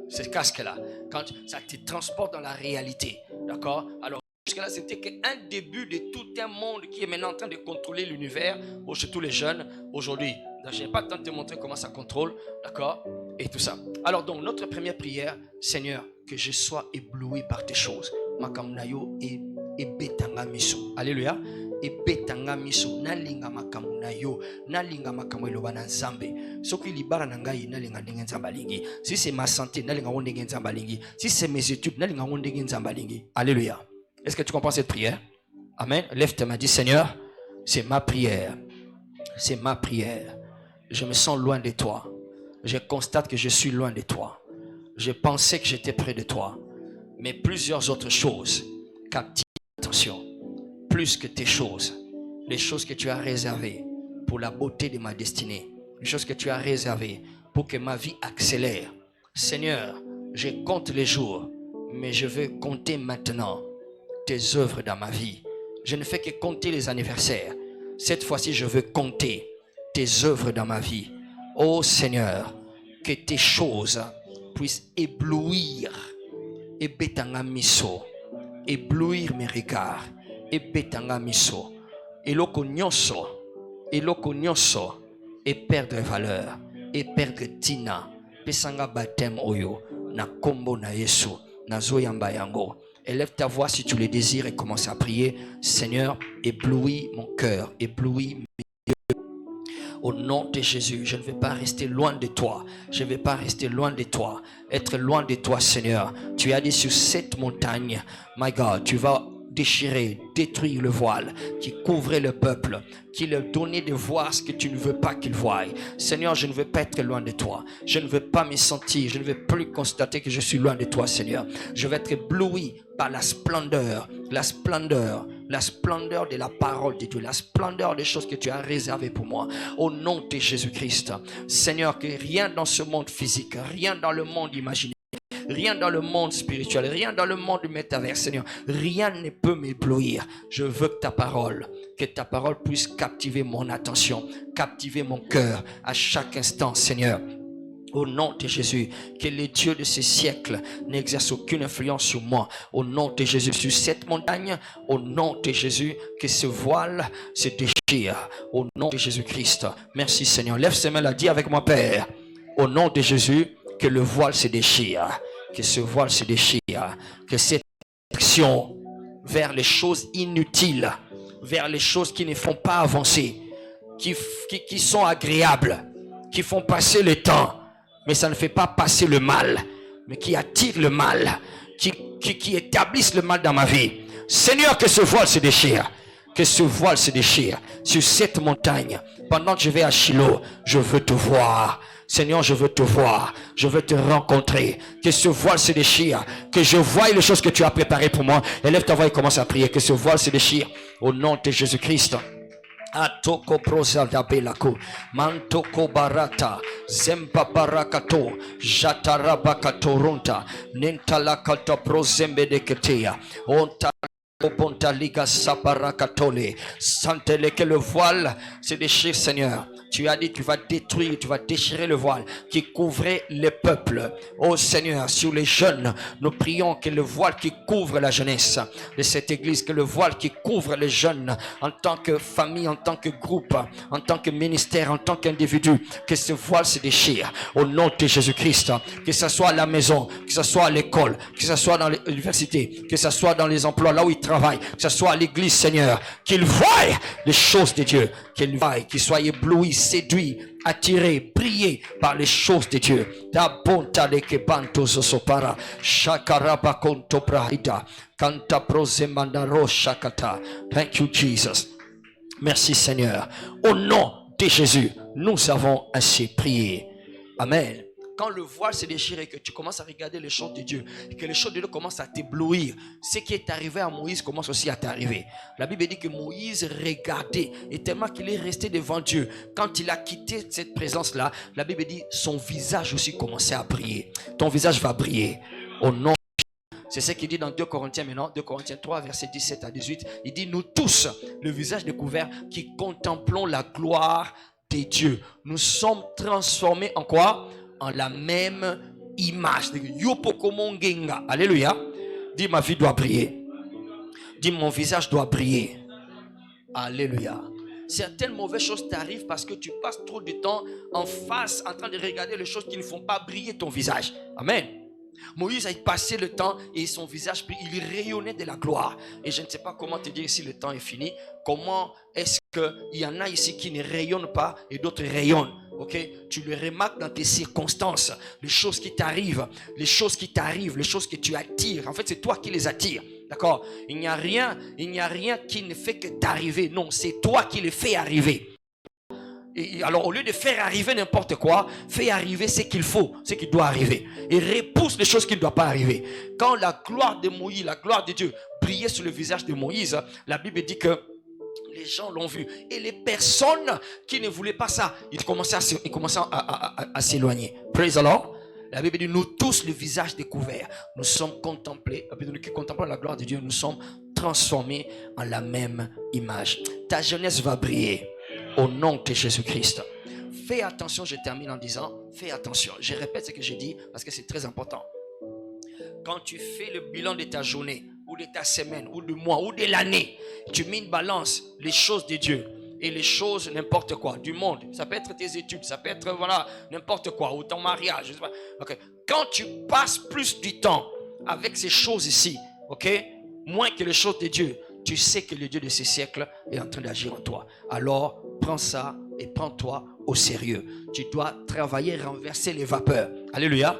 Ce casque-là, quand ça te transporte dans la réalité, d'accord? Alors, jusque-là, c'était qu'un début de tout un monde qui est maintenant en train de contrôler l'univers chez tous les jeunes aujourd'hui. Je n'ai pas le temps de te montrer comment ça contrôle, d'accord? Et tout ça. Alors donc, notre première prière, Seigneur, que je sois ébloui par tes choses. Makamnayo et betanga miso. Alléluia. Et betanga miso. Nalinga makamunayo. Nalinga makamuelo bananzambe. Soki libara nangai nalinga ndenge nzambalingi. Si c'est ma santé, nalinga wondenge nzambalingi. Si c'est mes études, nalinga wondenge nzambalingi. Alléluia. Est-ce que tu comprends cette prière? Amen. Lève tes mains, dis Seigneur, c'est ma prière. C'est ma prière. Je me sens loin de toi. Je constate que je suis loin de toi. Je pensais que j'étais près de toi. Mais plusieurs autres choses captivent l'attention. Plus que tes choses. Les choses que tu as réservées pour la beauté de ma destinée. Les choses que tu as réservées pour que ma vie accélère. Seigneur, je compte les jours, mais je veux compter maintenant tes œuvres dans ma vie. Je ne fais que compter les anniversaires. Cette fois-ci, je veux compter tes œuvres dans ma vie. Oh Seigneur, que tes choses puissent éblouir et betanga miso, éblouir mes regards et betanga miso, eloko nyonso, et perdre valeur, et perdre tina, pesanga baptême oyo, na kombo na Yesu, na zoyamba yango. Élève ta voix si tu le désires et commence à prier. Seigneur, éblouis mon cœur, éblouis mes yeux. Au nom de Jésus, je ne vais pas rester loin de toi. Je ne vais pas rester loin de toi. Être loin de toi, Seigneur. Tu as dit sur cette montagne, my God, tu vas déchirer, détruire le voile qui couvrait le peuple, qui leur donnait de voir ce que tu ne veux pas qu'ils voient. Seigneur, je ne veux pas être loin de toi. Je ne veux pas me sentir, je ne veux plus constater que je suis loin de toi, Seigneur. Je vais être ébloui par la splendeur de la parole de Dieu, la splendeur des choses que tu as réservées pour moi. Au nom de Jésus-Christ, Seigneur, que rien dans ce monde physique, rien dans le monde imaginaire, rien dans le monde spirituel, rien dans le monde du métavers, Seigneur, rien ne peut m'éblouir. Je veux que ta parole puisse captiver mon attention, captiver mon cœur à chaque instant, Seigneur. Au nom de Jésus, que les dieux de ces siècles n'exercent aucune influence sur moi. Au nom de Jésus, sur cette montagne, au nom de Jésus, que ce voile se déchire. Au nom de Jésus-Christ. Merci Seigneur. Lève ses mains là, dis avec moi, Père. Au nom de Jésus, que le voile se déchire. Que ce voile se déchire. Que cette action vers les choses inutiles, vers les choses qui ne font pas avancer, qui sont agréables, qui font passer le temps, mais ça ne fait pas passer le mal, mais qui attire le mal, qui établissent le mal dans ma vie. Seigneur, que ce voile se déchire, que ce voile se déchire sur cette montagne. Pendant que je vais à Shiloh, je veux te voir. Seigneur, je veux te voir, je veux te rencontrer. Que ce voile se déchire, que je voie les choses que tu as préparées pour moi. Élève ta voix et commence à prier. Que ce voile se déchire au nom de Jésus-Christ. Atoko prosa da belako mantoko barata zemba barakato jatarabakato ronta nentalakata prozembe de ketea onta ponta liga saparakatole santele que le voile se déchire, Seigneur. Tu as dit tu vas détruire, tu vas déchirer le voile qui couvrait les peuples. Oh Seigneur, sur les jeunes, nous prions que le voile qui couvre la jeunesse de cette église, que le voile qui couvre les jeunes en tant que famille, en tant que groupe, en tant que ministère, en tant qu'individu, que ce voile se déchire au nom de Jésus-Christ. Que ce soit à la maison, que ce soit à l'école, que ce soit dans l'université, que ce soit dans les emplois, là où ils travaillent, que ce soit à l'église, Seigneur, qu'ils voient les choses de Dieu, qu'ils voient, qu'ils soient éblouis, séduits, attirés, brillés par les choses de Dieu. Thank you, Jesus. Merci, Seigneur. Au nom de Jésus, nous avons ainsi prié. Amen. Quand le voile se déchire et que tu commences à regarder les choses de Dieu, et que les choses de Dieu commencent à t'éblouir, ce qui est arrivé à Moïse commence aussi à t'arriver. La Bible dit que Moïse regardait, et tellement qu'il est resté devant Dieu, quand il a quitté cette présence-là, la Bible dit son visage aussi commençait à briller. Ton visage va briller au nom. C'est ce qu'il dit dans 2 Corinthiens maintenant, 2 Corinthiens 3, versets 17 à 18. Il dit, nous tous, le visage découvert, qui contemplons la gloire de Dieu, nous sommes transformés en quoi? En la même image. Alléluia. Dis, ma vie doit briller. Dis, mon visage doit briller. Alléluia. Certaines mauvaises choses t'arrivent parce que tu passes trop de temps en face en train de regarder les choses qui ne font pas briller ton visage. Amen. Moïse a passé le temps et son visage, il rayonnait de la gloire. Et je ne sais pas comment te dire si le temps est fini. Comment est-ce qu'il y en a ici qui ne rayonnent pas et d'autres rayonnent? Ok, tu le remarques dans tes circonstances, les choses qui t'arrivent, les choses que tu attires. En fait, c'est toi qui les attires. D'accord? Il n'y a rien qui ne fait que t'arriver. Non, c'est toi qui le fais arriver. Et alors, au lieu de faire arriver n'importe quoi, fais arriver ce qu'il faut, ce qui doit arriver. Et repousse les choses qui ne doivent pas arriver. Quand la gloire de Moïse, la gloire de Dieu brillait sur le visage de Moïse, la Bible dit que les gens l'ont vu. Et les personnes qui ne voulaient pas ça, ils commençaient à s'éloigner. Praise the Lord. La Bible dit, nous tous, le visage découvert, nous sommes contemplés, nous qui contemplons la gloire de Dieu, nous sommes transformés en la même image. Ta jeunesse va briller au nom de Jésus-Christ. Fais attention, je termine en disant, fais attention. Je répète ce que j'ai dit parce que c'est très important. Quand tu fais le bilan de ta journée, ou de ta semaine, ou du mois, ou de l'année, tu mets une balance, les choses de Dieu et les choses n'importe quoi, du monde. Ça peut être tes études, ça peut être voilà, n'importe quoi, ou ton mariage. Je sais pas. Okay. Quand tu passes plus du temps avec ces choses ici, ok, moins que les choses de Dieu, tu sais que le Dieu de ces siècles est en train d'agir en toi. Alors, prends ça et prends-toi au sérieux. Tu dois travailler, renverser les vapeurs. Alléluia.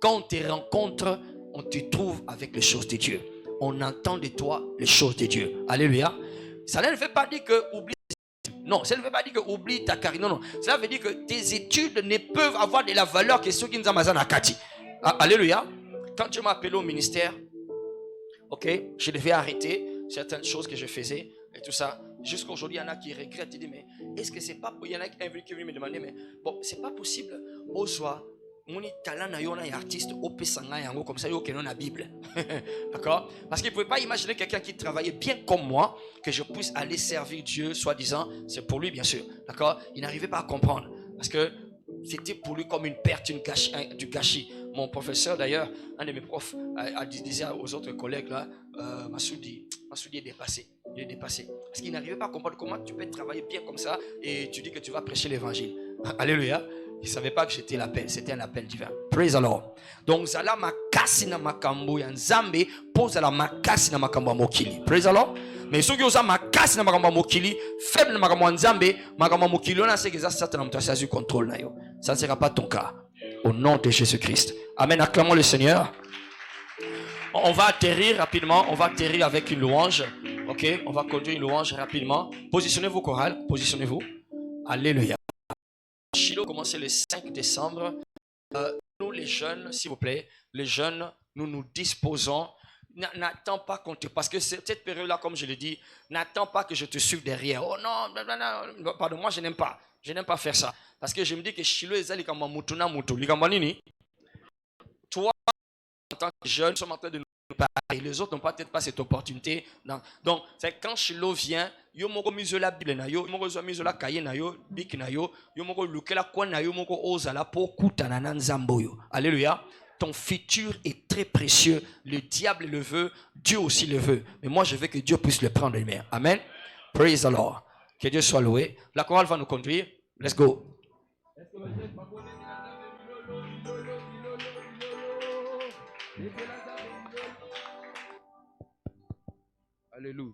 Quand on te rencontre, on te trouve avec les choses de Dieu. On entend de toi les choses de Dieu. Alléluia. Ça ne veut pas dire que oublie. Non, ça ne veut pas dire que oublie ta carrière. Non. Ça veut dire que tes études ne peuvent avoir de la valeur que ceux qui nous amazonnent à Kati. Alléluia. Quand tu m'as appelé au ministère, ok, je devais arrêter certaines choses que je faisais et tout ça. Jusqu'à aujourd'hui, il y en a qui regrettent. Ils disent, mais est-ce que c'est pas. Il y en a qui est venu me demander, mais bon, c'est pas possible. Au soir. Mon talent na artiste au pesanga yango comme ça yo kenon la Bible. D'accord? Parce qu'il ne pouvait pas imaginer quelqu'un qui travaillait bien comme moi que je puisse aller servir Dieu soi-disant, c'est pour lui bien sûr. D'accord? Il n'arrivait pas à comprendre parce que c'était pour lui comme une perte, du gâchis. Mon professeur d'ailleurs, un de mes profs, disait aux autres collègues là, Massoudi est dépassé. Il est dépassé. Parce qu'il n'arrivait pas à comprendre comment tu peux travailler bien comme ça et tu dis que tu vas prêcher l'évangile. Alléluia. Il ne savait pas que c'était l'appel. C'était un appel divin. Praise the Lord. Donc, zala makasi na makambo ya nzambe, pose la makasi na makambo ya mokili. Praise the Lord. Mais ceux qui ont makasi na makambo ya mokili, faible na makambo ya nzambe, makambo ya mokili, on a ce que ça Satan a eu contrôle. Ça ne sera pas ton cas. Au nom de Jésus-Christ. Amen. Acclamons le Seigneur. On va atterrir rapidement. On va atterrir avec une louange. Ok, on va conduire une louange rapidement. Positionnez-vous, chorale. Positionnez-vous. Alléluia. Shiloh commence le 5 décembre. Nous, les jeunes, s'il vous plaît, les jeunes, nous nous disposons. N'attends pas qu'on te... Parce que cette période-là, comme je l'ai dit, n'attends pas que je te suive derrière. Oh non, non, pardon, moi je n'aime pas. Je n'aime pas faire ça. Parce que je me dis que Shiloh est allé comme un moutou. Toi, en tant que jeune, nous sommes en train de nous et les autres n'ont peut-être pas cette opportunité. Donc, c'est quand Shiloh vient, yo moko miso la Bible na yo moko zo miso la kaye na yo, bik na yo moko lukela kwa na yo moko ozala po kutana na nzambo yo. Alléluia. Ton futur est très précieux. Le diable le veut, Dieu aussi le veut. Mais moi, je veux que Dieu puisse le prendre les mains. Amen. Praise the Lord. Que Dieu soit loué. La chorale va nous conduire. Let's go. Alléluia.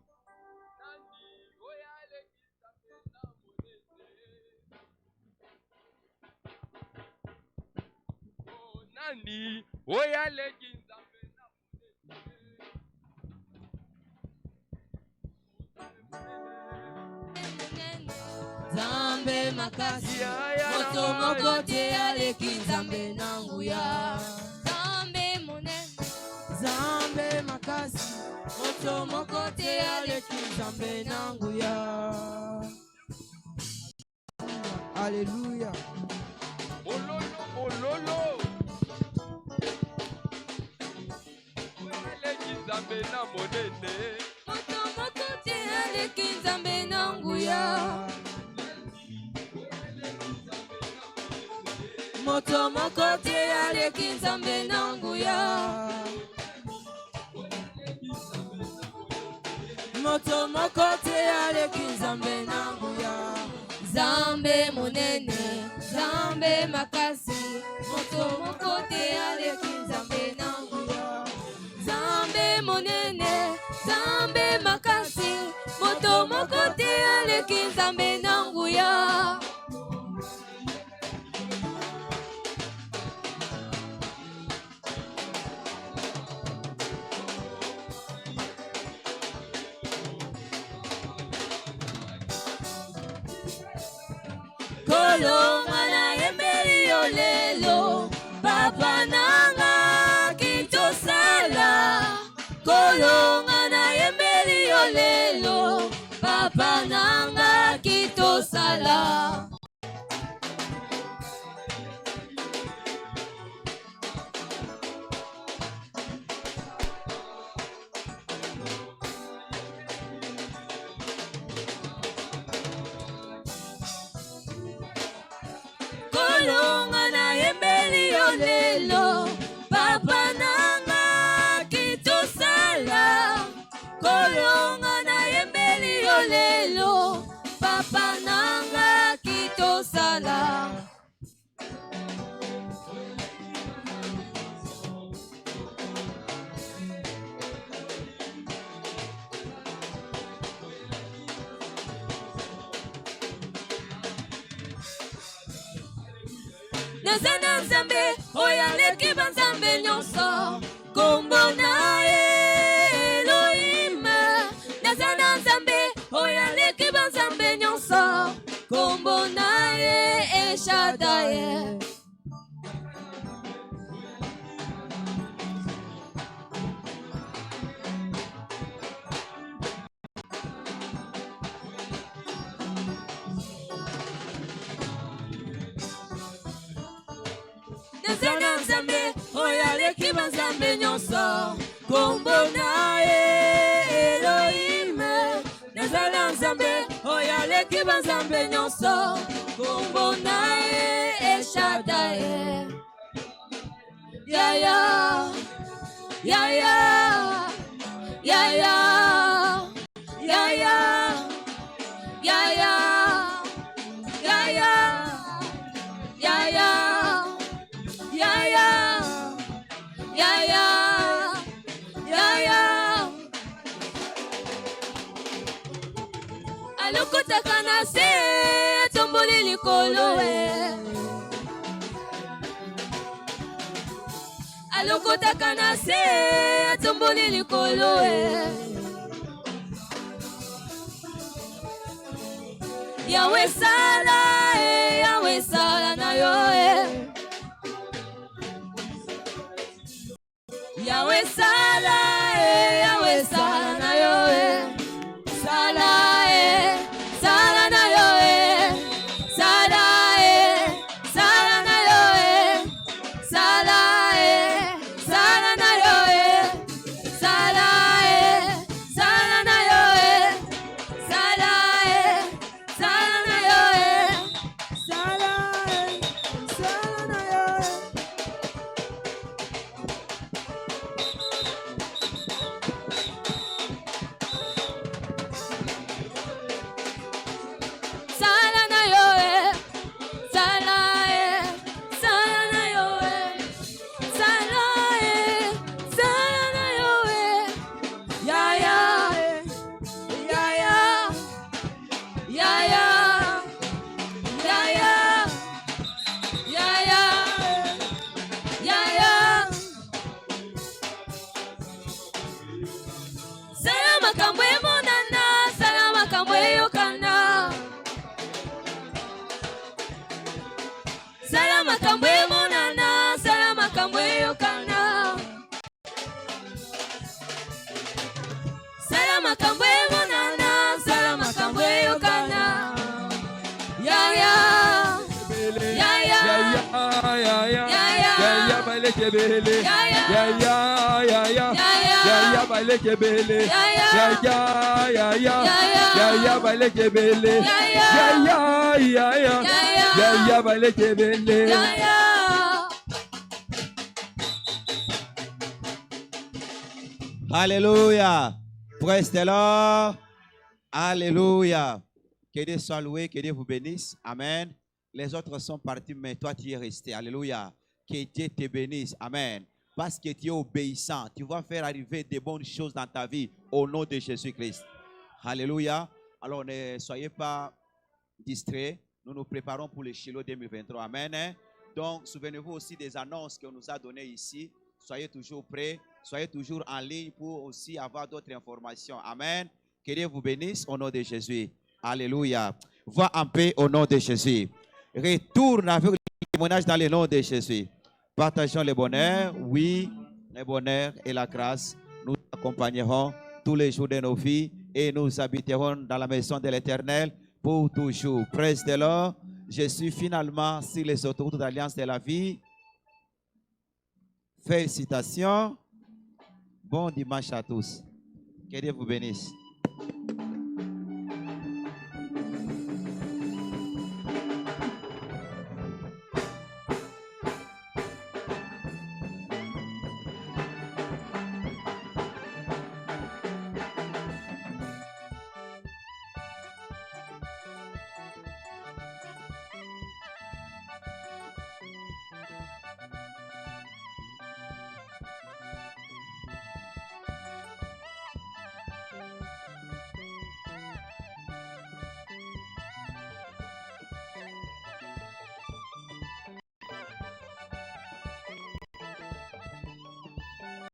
Nani oyale Zambe makasi moto moko te aleki Zambe nanguya Zambe monene Zambe makasi moto moko te aleki Zambe nanguya. Alléluia. Ololo aleki Zambe na monene Moto moko te aleki Zambe nanguya Moto moko te aleki Nzambe nanguya Moto moko te aleki Nzambe nanguya Zambe monene Zambe makasi Moto moko te aleki Nzambe nanguya Zambe monene Zambe makasi Moto moko te aleki Nzambe nanguya Kolonga na yembeli yo lelo Papa nanga kitosala Kolonga na yembeli yo lelo Papa nanga kitosala Kolonga na yembeli yo lelo Papa nanga kitosala Kolonga na yembeli yo lelo Papa nanga kitosala Nazana Nzambe, oyaleki banzambe nyonso Kombo na Elohim Nazana Nzambe, oyaleki banzambe nyonso Kombo na El Shaddai Nazana Nzambe, oyaleki banzambe nyonso Kombo na Elohim Nazana Nzambe, oyaleki aleki banzambe nyonso kombo na ye eshadaye yaya yaya yaya yaya yaya yaya yaya yaya yaya yaya alokotaka na se atomboli likolo alokotaka na se atomboli likolo Yawe sala na yo Yawe sala na yo sala na yo sala na yo sala na yo sala na yo sala Alléluia. Praise the Lord. Alléluia. Que Dieu soit loué, que Dieu vous bénisse. Amen. Les autres sont partis, mais toi tu es resté. Alléluia. Que Dieu te bénisse. Amen. Parce que tu es obéissant, tu vas faire arriver des bonnes choses dans ta vie au nom de Jésus-Christ. Alléluia. Alors ne soyez pas distraits. Nous nous préparons pour le Shiloh 2023. Amen. Donc souvenez-vous aussi des annonces qu'on nous a données ici. Soyez toujours prêts. Soyez toujours en ligne pour aussi avoir d'autres informations. Amen. Que Dieu vous bénisse au nom de Jésus. Alléluia. Va en paix au nom de Jésus. Retourne avec le témoignage dans le nom de Jésus. Partageons le bonheur. Oui, le bonheur et la grâce nous accompagneront tous les jours de nos vies et nous habiterons dans la maison de l'Éternel pour toujours. Praise the Lord. Je suis finalement sur les autoroutes d'Alliance de la vie. Félicitations. Bon dimanche à tous. Que Dieu vous bénisse.